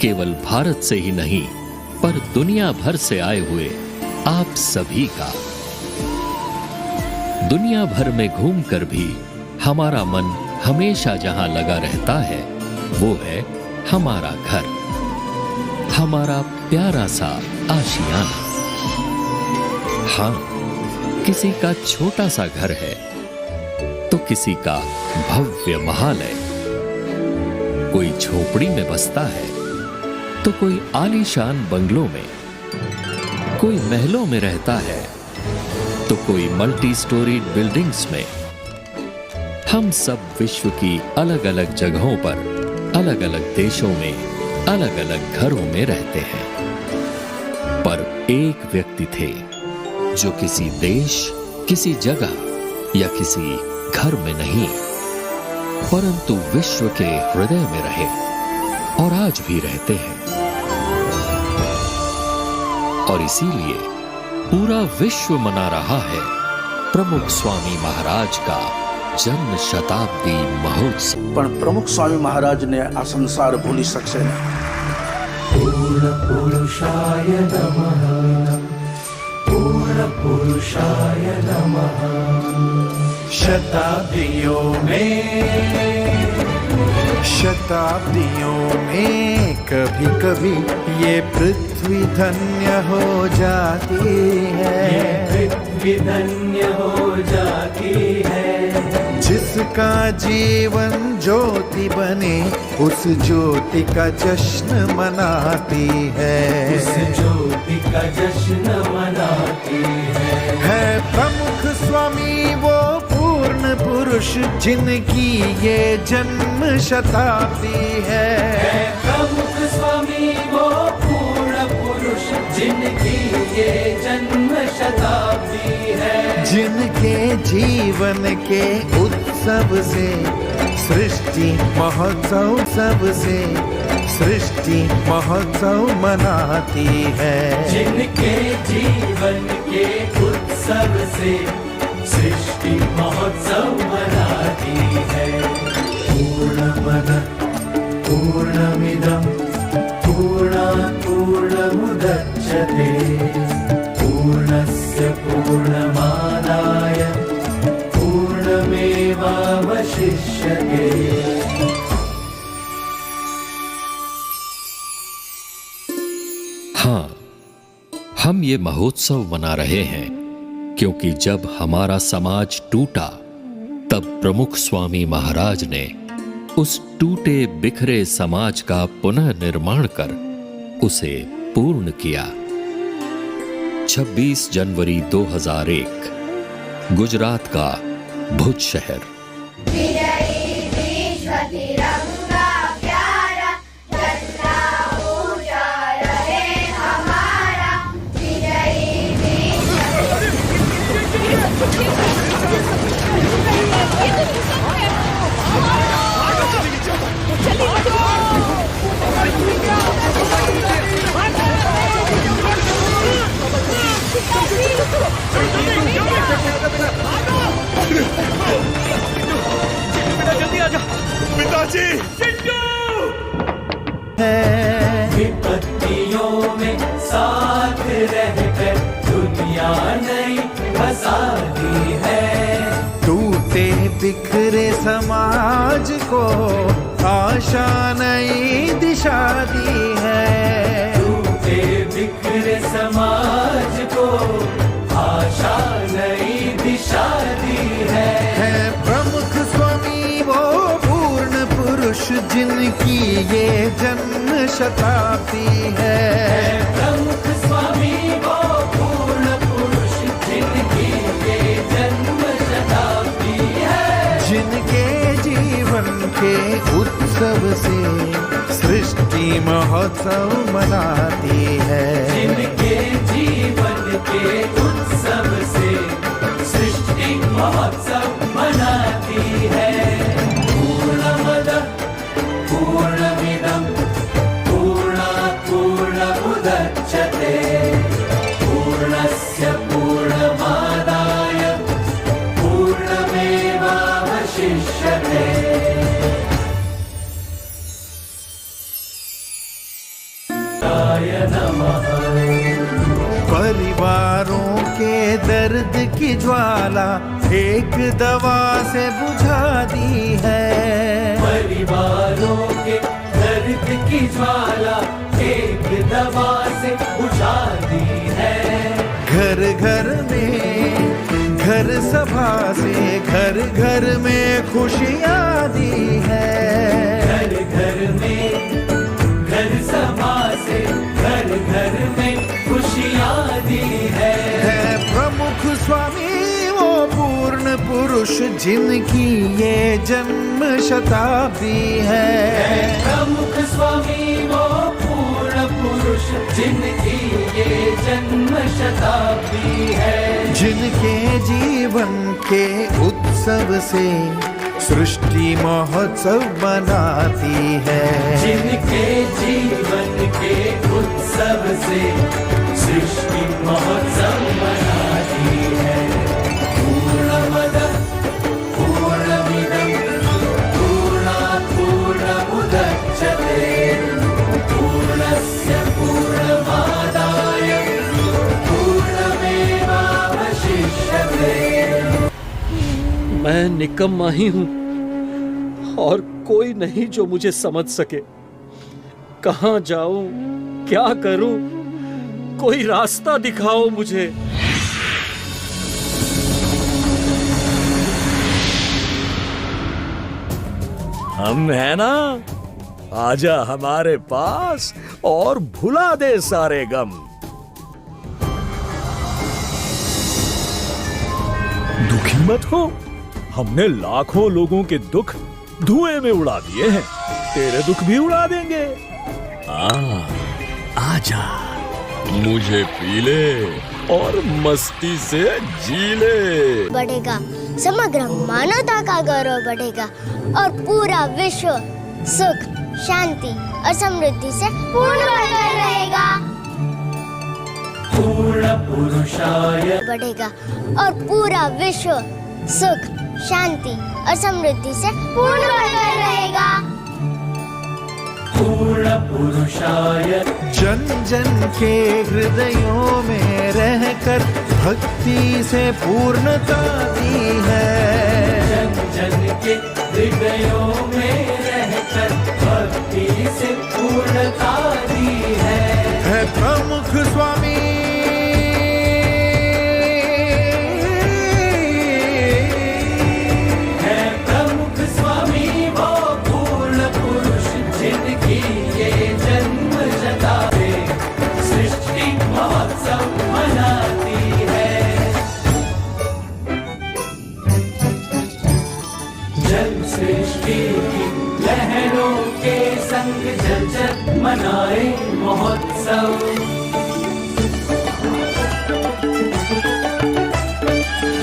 केवल भारत से ही नहीं पर दुनिया भर से आए हुए आप सभी का। दुनिया भर में घूमकर भी हमारा मन हमेशा जहां लगा रहता है वो है हमारा घर, हमारा प्यारा सा आशियाना। हाँ, किसी का छोटा सा घर है तो किसी का भव्य महल है, कोई झोपड़ी में बसता है तो कोई आलीशान बंगलों में, कोई महलों में रहता है तो कोई मल्टी स्टोरीड बिल्डिंग्स में। हम सब विश्व की अलग अलग जगहों पर, अलग अलग देशों में, अलग अलग घरों में रहते हैं, पर एक व्यक्ति थे जो किसी देश, किसी जगह या किसी घर में नहीं परंतु विश्व के हृदय में रहे और आज भी रहते हैं। और इसीलिए पूरा विश्व मना रहा है प्रमुख स्वामी महाराज का जन्म शताब्दी महोत्सव। पण प्रमुख स्वामी महाराज ने आ संसार भूली सकशे नहीं। पूर्ण पुरुषाय नमः, पूर्ण पुरुषाय नमः। शताब्दियों में कभी कभी ये पृथ्वी धन्य हो जाती है, ये पृथ्वी धन्य हो जाती है। जिसका जीवन ज्योति बने उस ज्योति का जश्न मनाती है, उस ज्योति का जश्न मनाती है प्रमुख स्वामी वो पूर्ण पुरुष जिनकी ये जन्म शताब्दी है। प्रमुख स्वामी वो पूर्ण पुरुष जिनकी ये जन्म शताब्दी है। जिनके जीवन के उत्सव से सृष्टि महोत्सव सबसे सृष्टि महोत्सव मनाती है। जिनके जीवन के उत्सव से सृष्टि महोत्सव मनाती है। पूर्ण पूर्णमदः पूर्णमिदं पूर्णात् पूर्णमुदच्यते पूर्णस्य पूर्णमादाय पूर्णमेवावशिष्यते। हाँ, हम ये महोत्सव मना रहे हैं क्योंकि जब हमारा समाज टूटा तब प्रमुख स्वामी महाराज ने उस टूटे बिखरे समाज का पुनः निर्माण कर उसे पूर्ण किया। 26 जनवरी 2001 गुजरात का भुज शहर। पिताजी विपत्तियों में साथ रहकर दुनिया नई बसाती है। टूटे बिखरे समाज को आशा नई दिशा दी है। टूटे बिखरे समाज को आशा नई दिशा दी है। प्रमुख स्वामी वो पूर्ण पुरुष जिनकी ये जन्म शताब्दी है। प्रमुख स्वामी वो पूर्ण पुरुष जिनकी ये जन्म शताब्दी है। जिनके जीवन के उत्सव से सृष्टि महोत्सव मनाती है। जिनके जीवन के उत्सव से सृष्टि महोत्सव मनाती है। पूर्णमदः पूर्णमिदं पूर्णात् पूर्णमुदच्यते पूर्णस्य पूर्णमादाय पूर्णमेवावशिष्यते। परिवारों के दर्द की ज्वाला एक दवा से बुझा दी है। परिवारों के दर्द की ज्वाला एक दवा से बुझा दी है। घर घर में घर सभा से घर घर में खुशियाँ दी है। घर घर में घर सभा से घर घर में खुशियाँ दी है। प्रमुख स्वामी वो पूर्ण पुरुष जिनकी ये जन्म शताब्दी है। प्रमुख स्वामी वो पूर्ण पुरुष जिनकी ये जन्म शताब्दी है। जिनके जीवन के उत्सव से सृष्टि महोत्सव मनाती है। जिनके जीवन के उत्सव से सृष्टि महोत्सव मनाती है। पूर्णमदः पूर्णमिदं पूर्णात् पूर्णमुदच्यते पूर्णस्य पूर्णमादाय पूर्णमेवावशिष्यते। मैं निकम्मा ही हूं और कोई नहीं जो मुझे समझ सके। कहां जाऊं, क्या करूं, कोई रास्ता दिखाओ मुझे। हम है ना, आजा हमारे पास और भुला दे सारे गम। दुखी मत हो, हमने लाखों लोगों के दुख धुएं में उड़ा दिए हैं, तेरे दुख भी उड़ा देंगे। आजा, मुझे पी ले और मस्ती से जी ले। बढ़ेगा समग्र मानवता का गौरव बढ़ेगा और पूरा विश्व सुख, शांति और समृद्धि से पूर्ण भरकर रहेगा। पूर्ण पुरुषाय बढ़ेगा और पूरा विश्व सुख, शांति और समृद्धि से पूर्ण भरकर रहेगा। पूर्ण पुरुषाय जन जन के हृदयों में रहकर भक्ति से पूर्णता दी है। जन जन के हृदयों में रहकर भक्ति से पूर्णता दी है प्रमुख स्वामी लहरों के संग जल जल मनाए महोत्सव।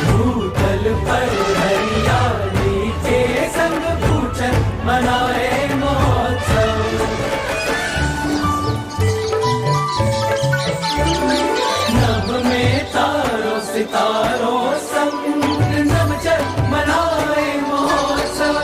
भूतल पर हरियाली के संग भूचल मनाए महोत्सव। नभ में तारों सितारों संग नभ जल मनाए महोत्सव।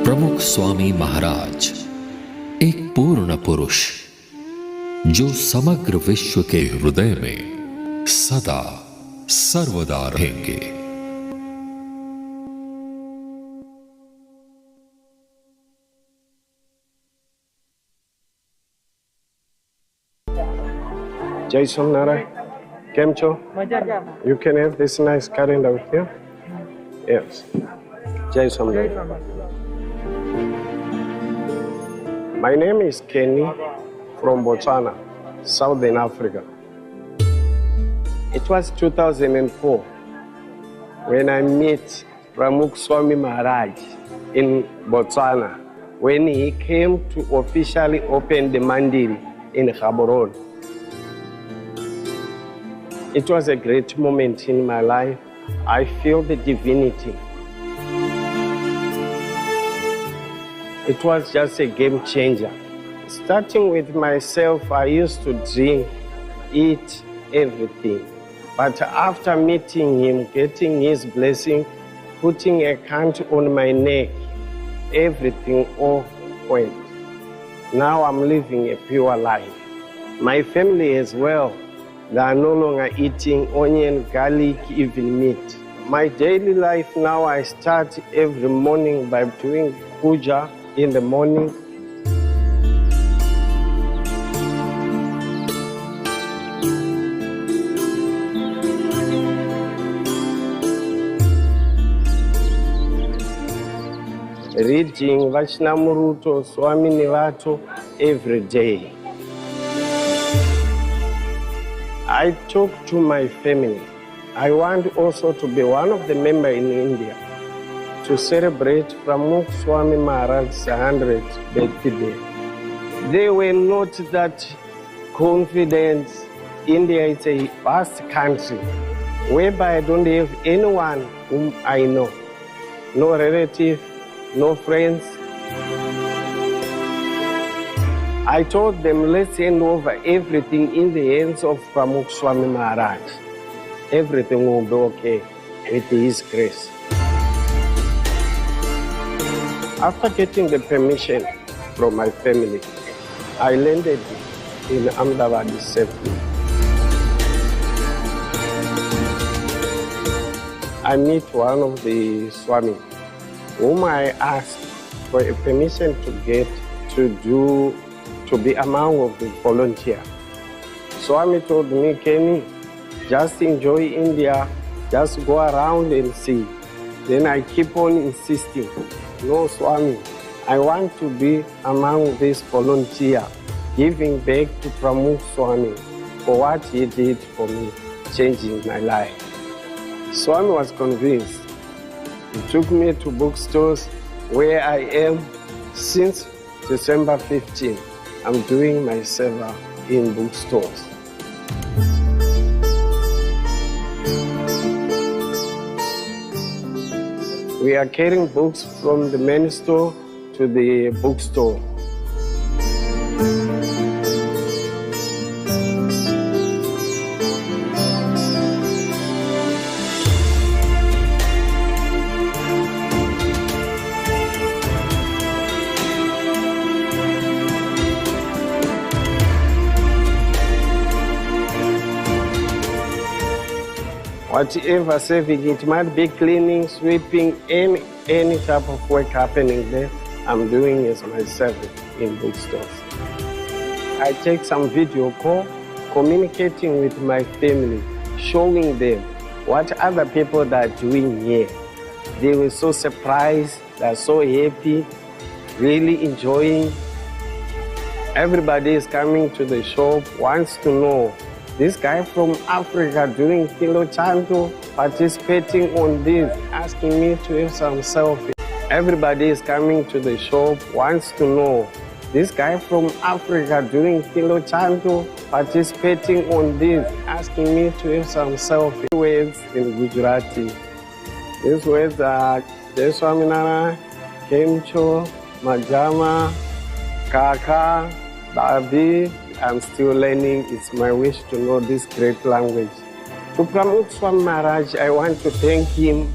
प्रमुख स्वामी महाराज एक पूर्ण पुरुष जो समग्र विश्व के हृदय में सदा सर्वदा रहेंगे। Jai Somnara, Kemcho, you can have this nice calendar with you? Yes. Jai Somnara. My name is Kenny from Botswana, Southern Africa. It was 2004 when I met Pramukh Swami Maharaj in Botswana when he came to officially open the Mandiri in Gaborone. It was a great moment in my life. I feel the divinity. It was just a game changer. Starting with myself, I used to drink, eat, everything. But after meeting him, getting his blessing, putting a cant on my neck, everything all went. Now I'm living a pure life. My family as well, they are no longer eating onion, garlic, even meat. My daily life now, I start every morning by doing puja in the morning. Reading Vaishnamuruto, Swami Nivato every day. I talk to my family. I want also to be one of the members in India to celebrate Pramukh Swami Maharaj's 100th birthday. They were not that confident. India is a vast country whereby I don't have anyone whom I know. No relative, no friends. I told them, let's hand over everything in the hands of Pramukh Swami Maharaj. Everything will be okay with his grace. After getting the permission from my family, I landed in Ahmedabad safely. I meet one of the Swami, whom I asked for a permission to get to be among of the volunteer. Swami told me, Kenny, just enjoy India, just go around and see. Then I keep on insisting, no, Swami, I want to be among this volunteer, giving back to Pramukh Swami for what he did for me, changing my life. Swami was convinced. He took me to bookstores where I am since December 15. I'm doing my seva in bookstores. We are carrying books from the main store to the bookstore. Whatever saving, it might be cleaning, sweeping, any type of work happening there, I'm doing as myself in bookstores. I take some video call, communicating with my family, showing them what other people are doing here. They were so surprised, they're so happy, really enjoying. Everybody is coming to the shop, wants to know. This guy from Africa doing Kilo Chanto, participating on this, asking me to have some selfie. Everybody is coming to the shop, wants to know. This guy from Africa doing Kilo Chanto, participating on this, asking me to have some selfie. Words in Gujarati. These words are Jai Swaminara, Kemcho, Majama, Kaka, Babi. I'm still learning. It's my wish to know this great language. To Pramukh Swami Maharaj, I want to thank him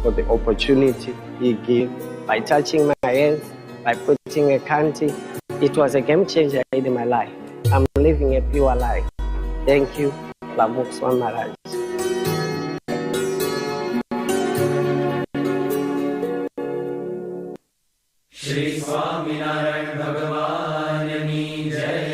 for the opportunity he gave by touching my hands, by putting a kanti. It was a game changer in my life. I'm living a pure life. Thank you, Pramukh Swami Maharaj. Shri Swami Narayan Bhagavan Ki Jai.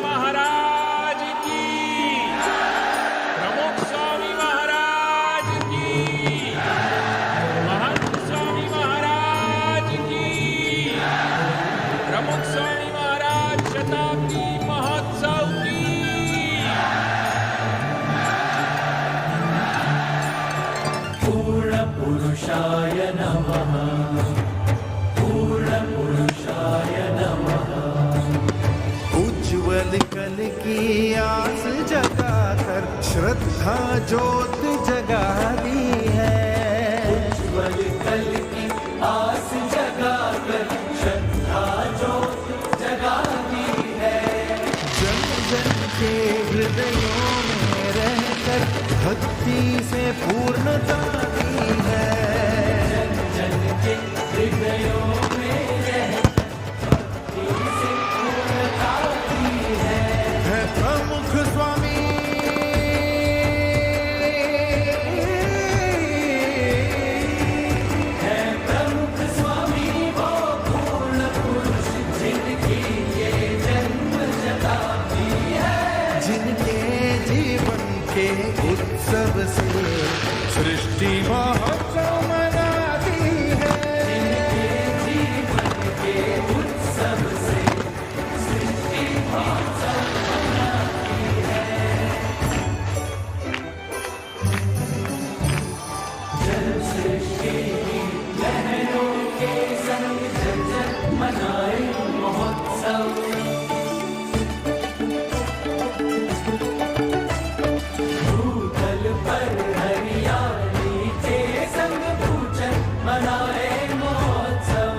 महाराज की, प्रमुख स्वामी महाराज की, महंत स्वामी महाराज की, प्रमुख स्वामी महाराज शताब्दी महोत्सव की। पूर्ण पुरुषाय नमः, पूर्ण पुरुषाय नमः। उज्ज्वल कल की आस जगाकर श्रद्धा ज्योत जगा दी है। उज्ज्वल कल की आस जगाकर श्रद्धा ज्योत जगा दी है। जन जन के हृदयों में रहकर भक्ति से पूर्णता दी है। जन जन के हृदयों में रहकर भक्ति से पूर्णता दी है। प्रमुख स्वामी है प्रमुख स्वामी वो पूर्ण पुरुष जिनकी ये जन्म शताब्दी है। जिनके जीवन के उत्सव से सृष्टि महोत्सव मनाती है। जिनके जीवन के उत्सव से सृष्टि महोत्सव मनाती है। जल सृष्टि की लहरों के संग जल जल मनाए महोत्सव। भूतल पर हरियाली के संग भूचल मनाए महोत्सव।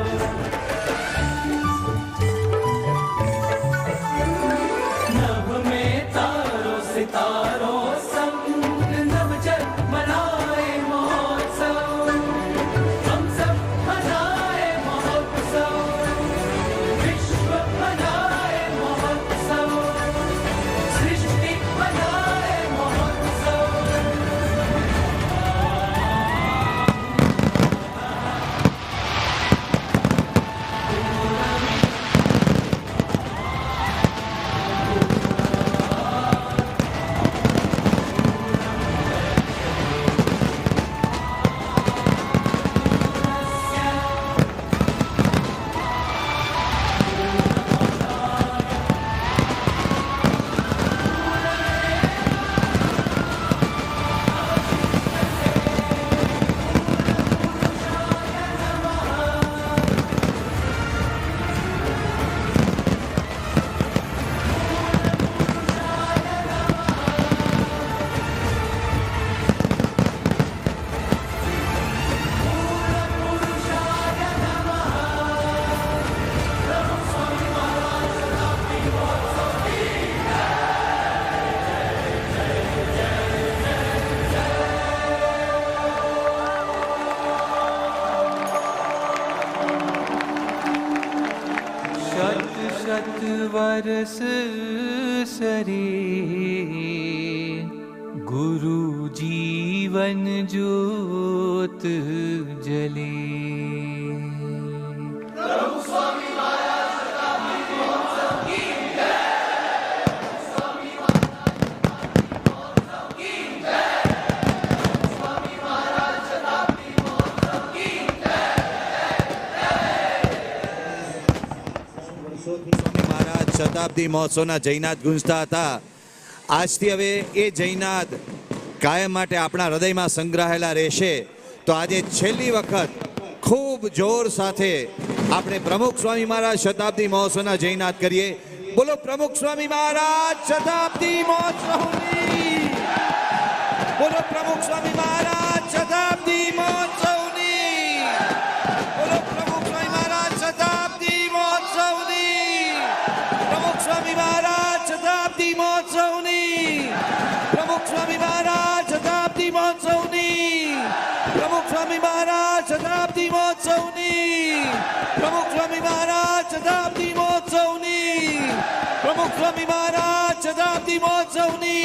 नभ में तारों सितारों संग नवजल मनाए महोत्सव। हम सब मनाए महोत्सव, विश्व मनाए महोत्सव, सृष्टि मनाए महोत्सव। शत शत वर्ष सरी गुरु जीवन ज्योत जले। મહારાજ શતાબ્દી મહોત્સવના જયનાદ ગુંજતા હતા. આજથી હવે એ જયનાદ કાયમ માટે આપણા હૃદયમાં સંગ્રહાયેલા રહેશે. તો આજે છેલ્લી વખત ખૂબ જોર સાથે આપણે પ્રમુખ સ્વામી મહારાજ શતાબ્દી મહોત્સવના જયનાદ કરીએ. બોલો પ્રમુખ સ્વામી મહારાજ શતાબ્દી મહોત્સવની. બોલો પ્રમુખ સ્વામી મહારાજ શતાબ્દી મહોત્સવની. બોલો પ્રમુખ સ્વામી મહારાજ શતાબ્દી મહોત્સવની. પ્રમુખ સ્વામી મહારાજ શતાબ્દી મહોત્સવની. પ્રમુખ સ્વામી મહારાજ શતાબ્દી મહોત્સવની. પ્રમુખ સ્વામી મહારાજ શતાબ્દી મહોત્સવની. પ્રમુખ સ્વામી મહારાજ શતાબ્દી મહોત્સવની. પ્રમુખ સ્વામી મહારાજ શતાબ્દી મહોત્સવની.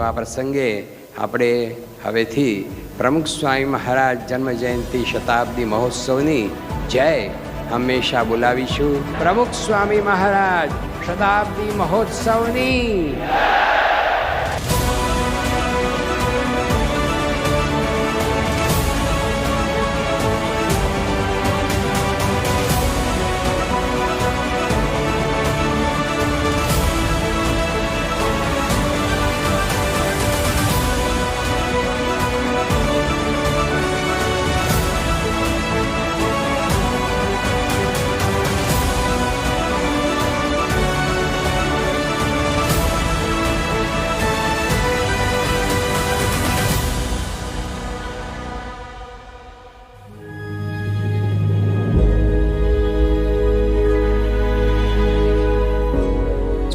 એવા પ્રસંગે આપણે હવેથી પ્રમુખ સ્વામી મહારાજ જન્મ જયંતિ શતાબ્દી મહોત્સવની જય હંમેશા બોલાવીશું. પ્રમુખ સ્વામી મહારાજ શતાબ્દી મહોત્સવની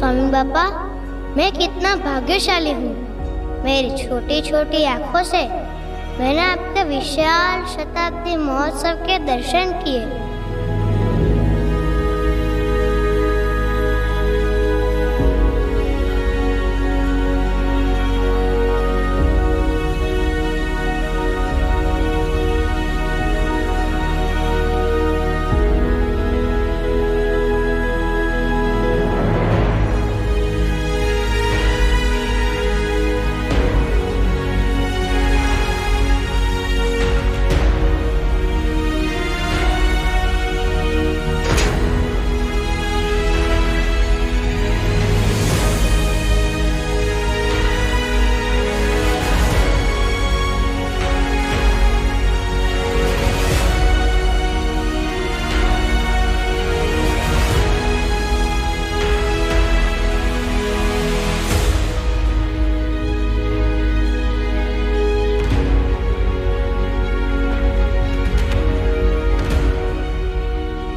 स्वामी बाबा, मैं कितना भाग्यशाली हूँ। मेरी छोटी छोटी आंखों से मैंने आपके विशाल शताब्दी महोत्सव के दर्शन किए।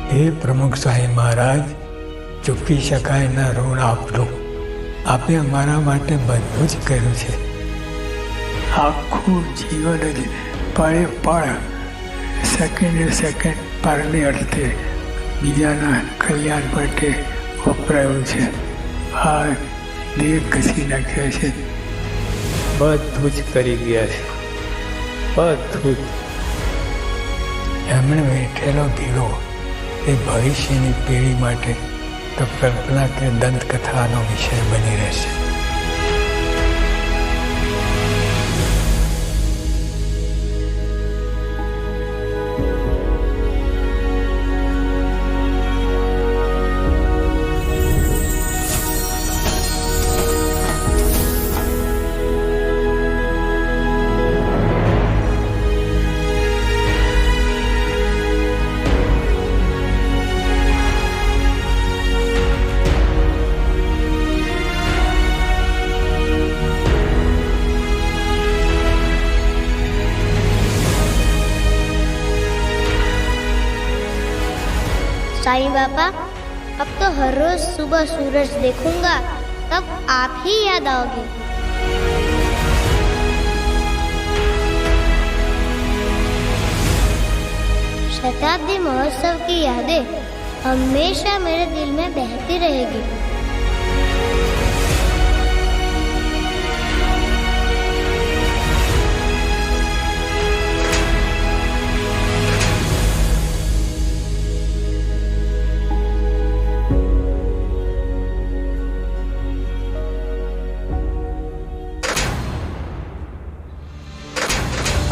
हे प्रमुख स्वामी महाराज, ચૂકવી શકાય ન ઋણ આપનું. આપે અમારા માટે બધું જ કર્યું છે. આખું જીવન જ પળે પળ, સેકન્ડે સેકન્ડ પરને અર્થે બીજાના કલ્યાણ માટે વપરાયું છે. આ દેહ ઘસી નાખ્યા છે, બધું જ કરી ગયા છે, બધું જ. એમણે વેઠેલો ગીરો એ ભવિષ્યની પેઢી માટે તો કલ્પના કે દંતકથાનો વિષય બની રહેશે. साईं बाबा, अब तो हर रोज सुबह सूरज देखूंगा तब आप ही याद आओगे। शताब्दी महोत्सव की यादें हमेशा मेरे दिल में बहती रहेगी।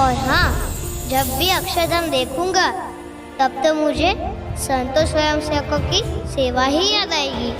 और हाँ, जब भी अक्षरधाम देखूंगा तब तो मुझे संतों स्वयंसेवकों की सेवा ही याद आएगी।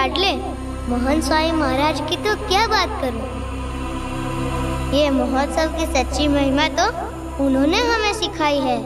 लाडले मोहन स्वामी महाराज की तो क्या बात करूं। ये महोत्सव की सच्ची महिमा तो उन्होंने हमें सिखाई है।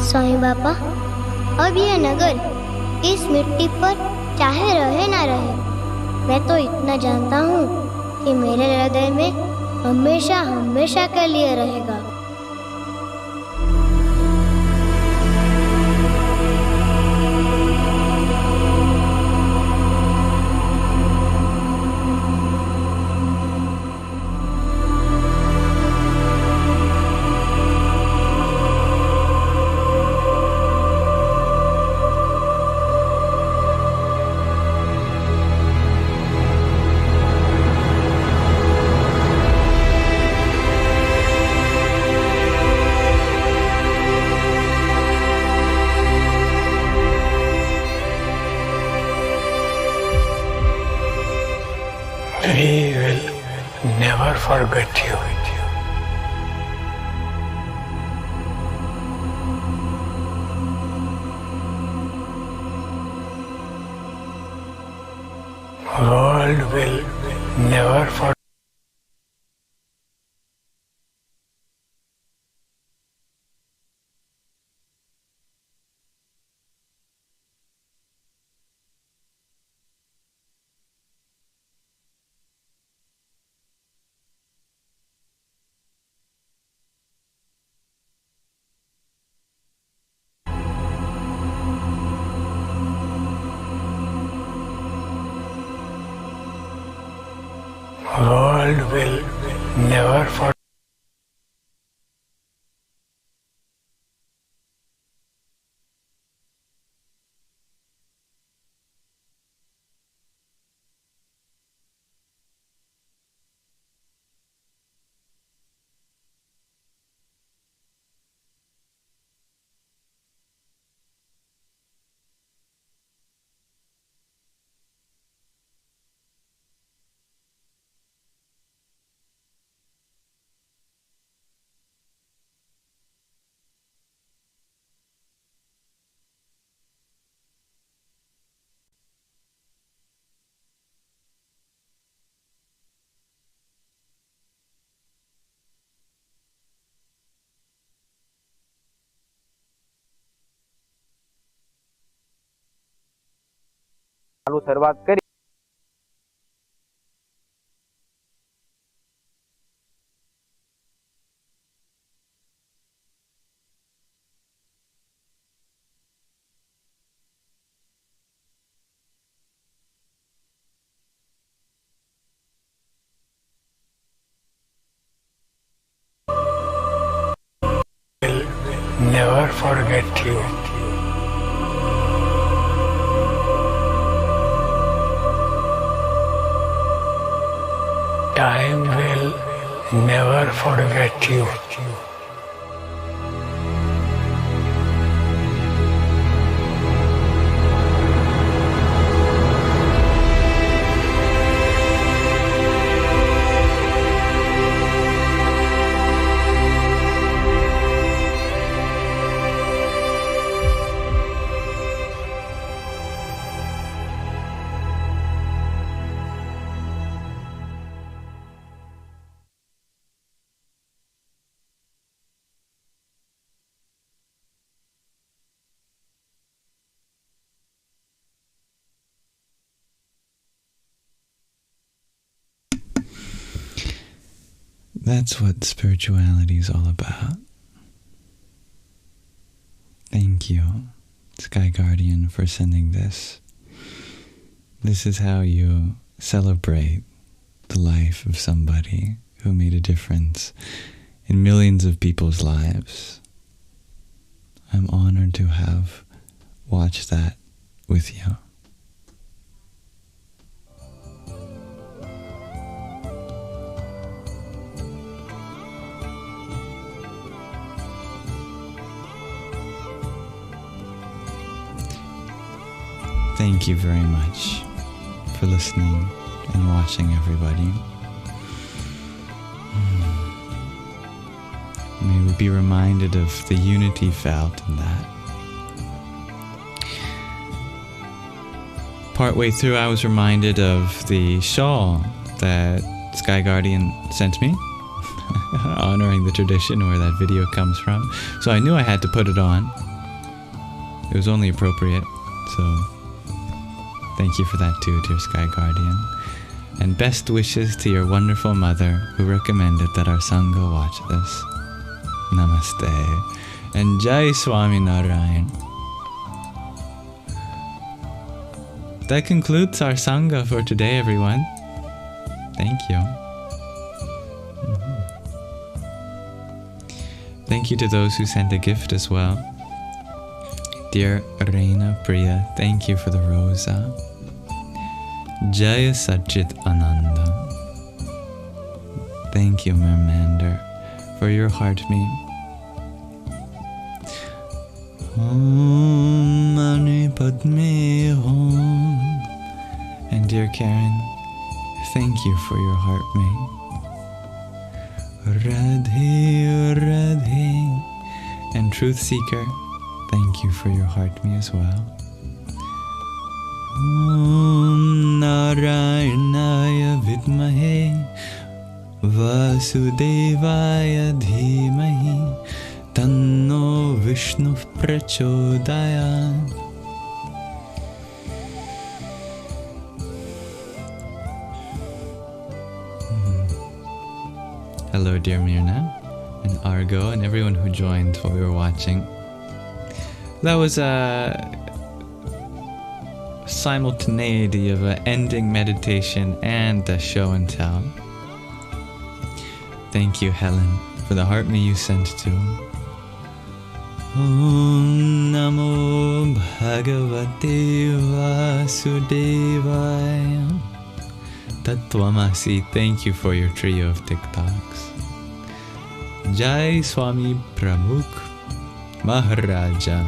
स्वामी बापा, अब यह नगर इस मिट्टी पर चाहे रहे ना रहे, मैं तो इतना जानता हूँ कि मेरे हृदय में हमेशा हमेशा के लिए रहेगा। We will never forget you. World will never forget. World will never forget. શરૂઆત કરી Never forget you. Time will never forget you. That's what spirituality is all about. Thank you, Sky Guardian, for sending this. This is how you celebrate the life of somebody who made a difference in millions of people's lives. I'm honored to have watched that with you. Thank you very much for listening and watching, everybody. May we be reminded of the unity felt in that. Partway through, I was reminded of the shawl that Sky Guardian sent me, honoring the tradition where that video comes from. So I knew I had to put it on. It was only appropriate, so thank you for that too, dear Sky Guardian. And best wishes to your wonderful mother who recommended that our Sangha watch this. Namaste. And Jai Swami Narayan. That concludes our Sangha for today, everyone. Thank you. Thank you to those who sent a gift as well. Dear Reina Priya, thank you for the rosa. Jaya Satchit Ananda. Thank you, Mermander, for your heart meme. Om Mani Padme Hum. And dear Karen, thank you for your heart meme. Radhe Radhe. And Truth Seeker, thank you for your heart me as well. Om Narayanaya Vidmahe Vasudevaya Dhimahi Tanno Vishnu Prachodayat. Hello, dear Mirna and Argo and everyone who joined while we were watching. That was a simultaneity of an ending meditation and a show and tell. Thank you, Helen, for the heart me you sent to. Om Namo Bhagavate Vasudevaya. Tattvamasi, thank you for your trio of TikToks. Jai Swami Pramukh Maharaja.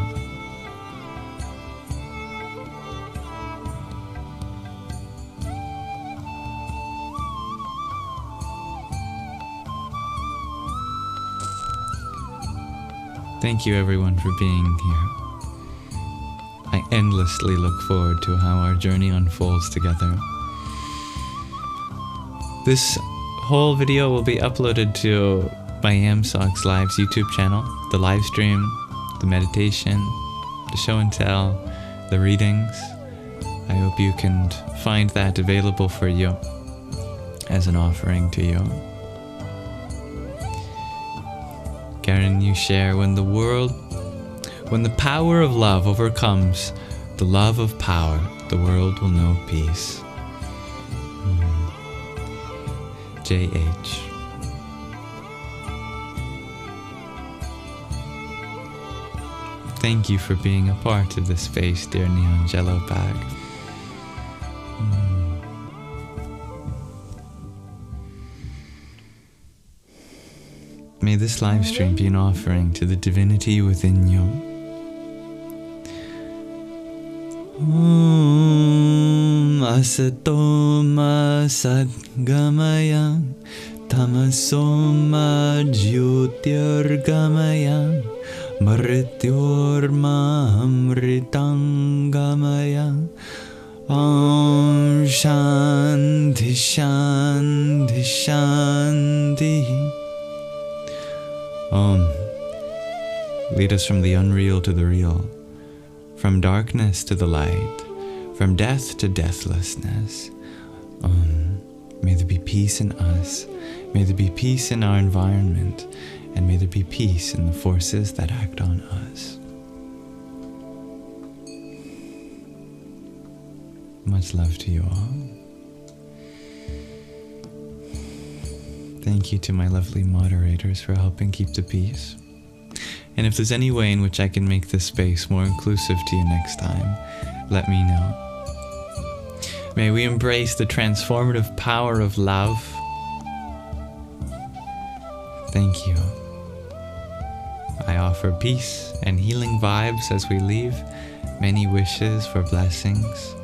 Thank you everyone for being here. I endlessly look forward to how our journey unfolds together. This whole video will be uploaded to my Yamsox Live's YouTube channel, the live stream, the meditation, the show and tell, the readings. I hope you can find that available for you as an offering to you. Karen, you share, when the power of love overcomes the love of power, the world will know peace. J.H. Thank you for being a part of this space, dear Neon Jello Bag. May this live stream be an offering to the divinity within you. Om Asato Ma Sadgamaya Tamaso Ma Jyotirgamaya Mrityorma Amritangamaya. Om Shanti Shanti Shanti. Lead us from the unreal to the real, from darkness to the light, from death to deathlessness. May there be peace in us. May there be peace in our environment. And may there be peace in the forces that act on us. Much love to you all. Thank you to my lovely moderators for helping keep the peace. And if there's any way in which I can make this space more inclusive to you next time, let me know. May we embrace the transformative power of love. Thank you. I offer peace and healing vibes as we leave. Many wishes for blessings.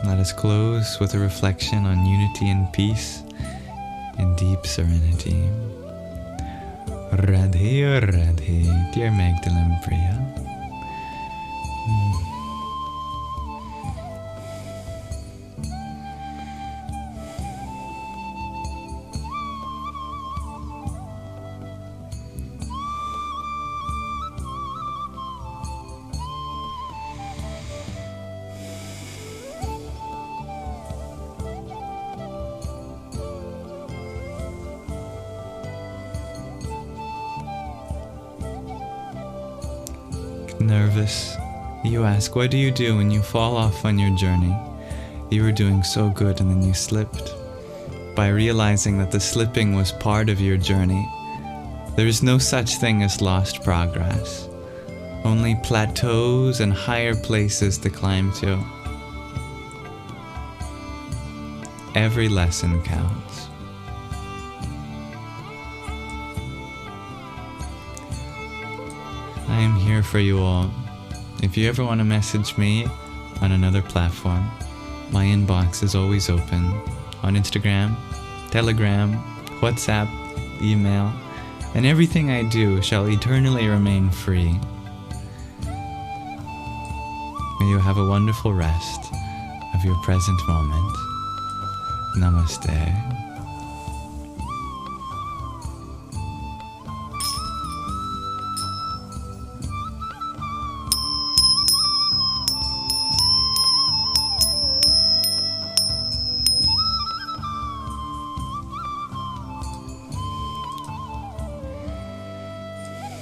Let us close with a reflection on unity and peace in deep serenity. Radhe Radhe, dear Magdalene Priya. Nervous, you ask, what do you do when you fall off on your journey? You were doing so good and then you slipped. By realizing that the slipping was part of your journey, there is no such thing as lost progress. Only plateaus and higher places to climb to. Every lesson counts. I am here for you all. If you ever want to message me on another platform, my inbox is always open on Instagram, Telegram, WhatsApp, email, and everything I do shall eternally remain free. May you have a wonderful rest of your present moment. Namaste.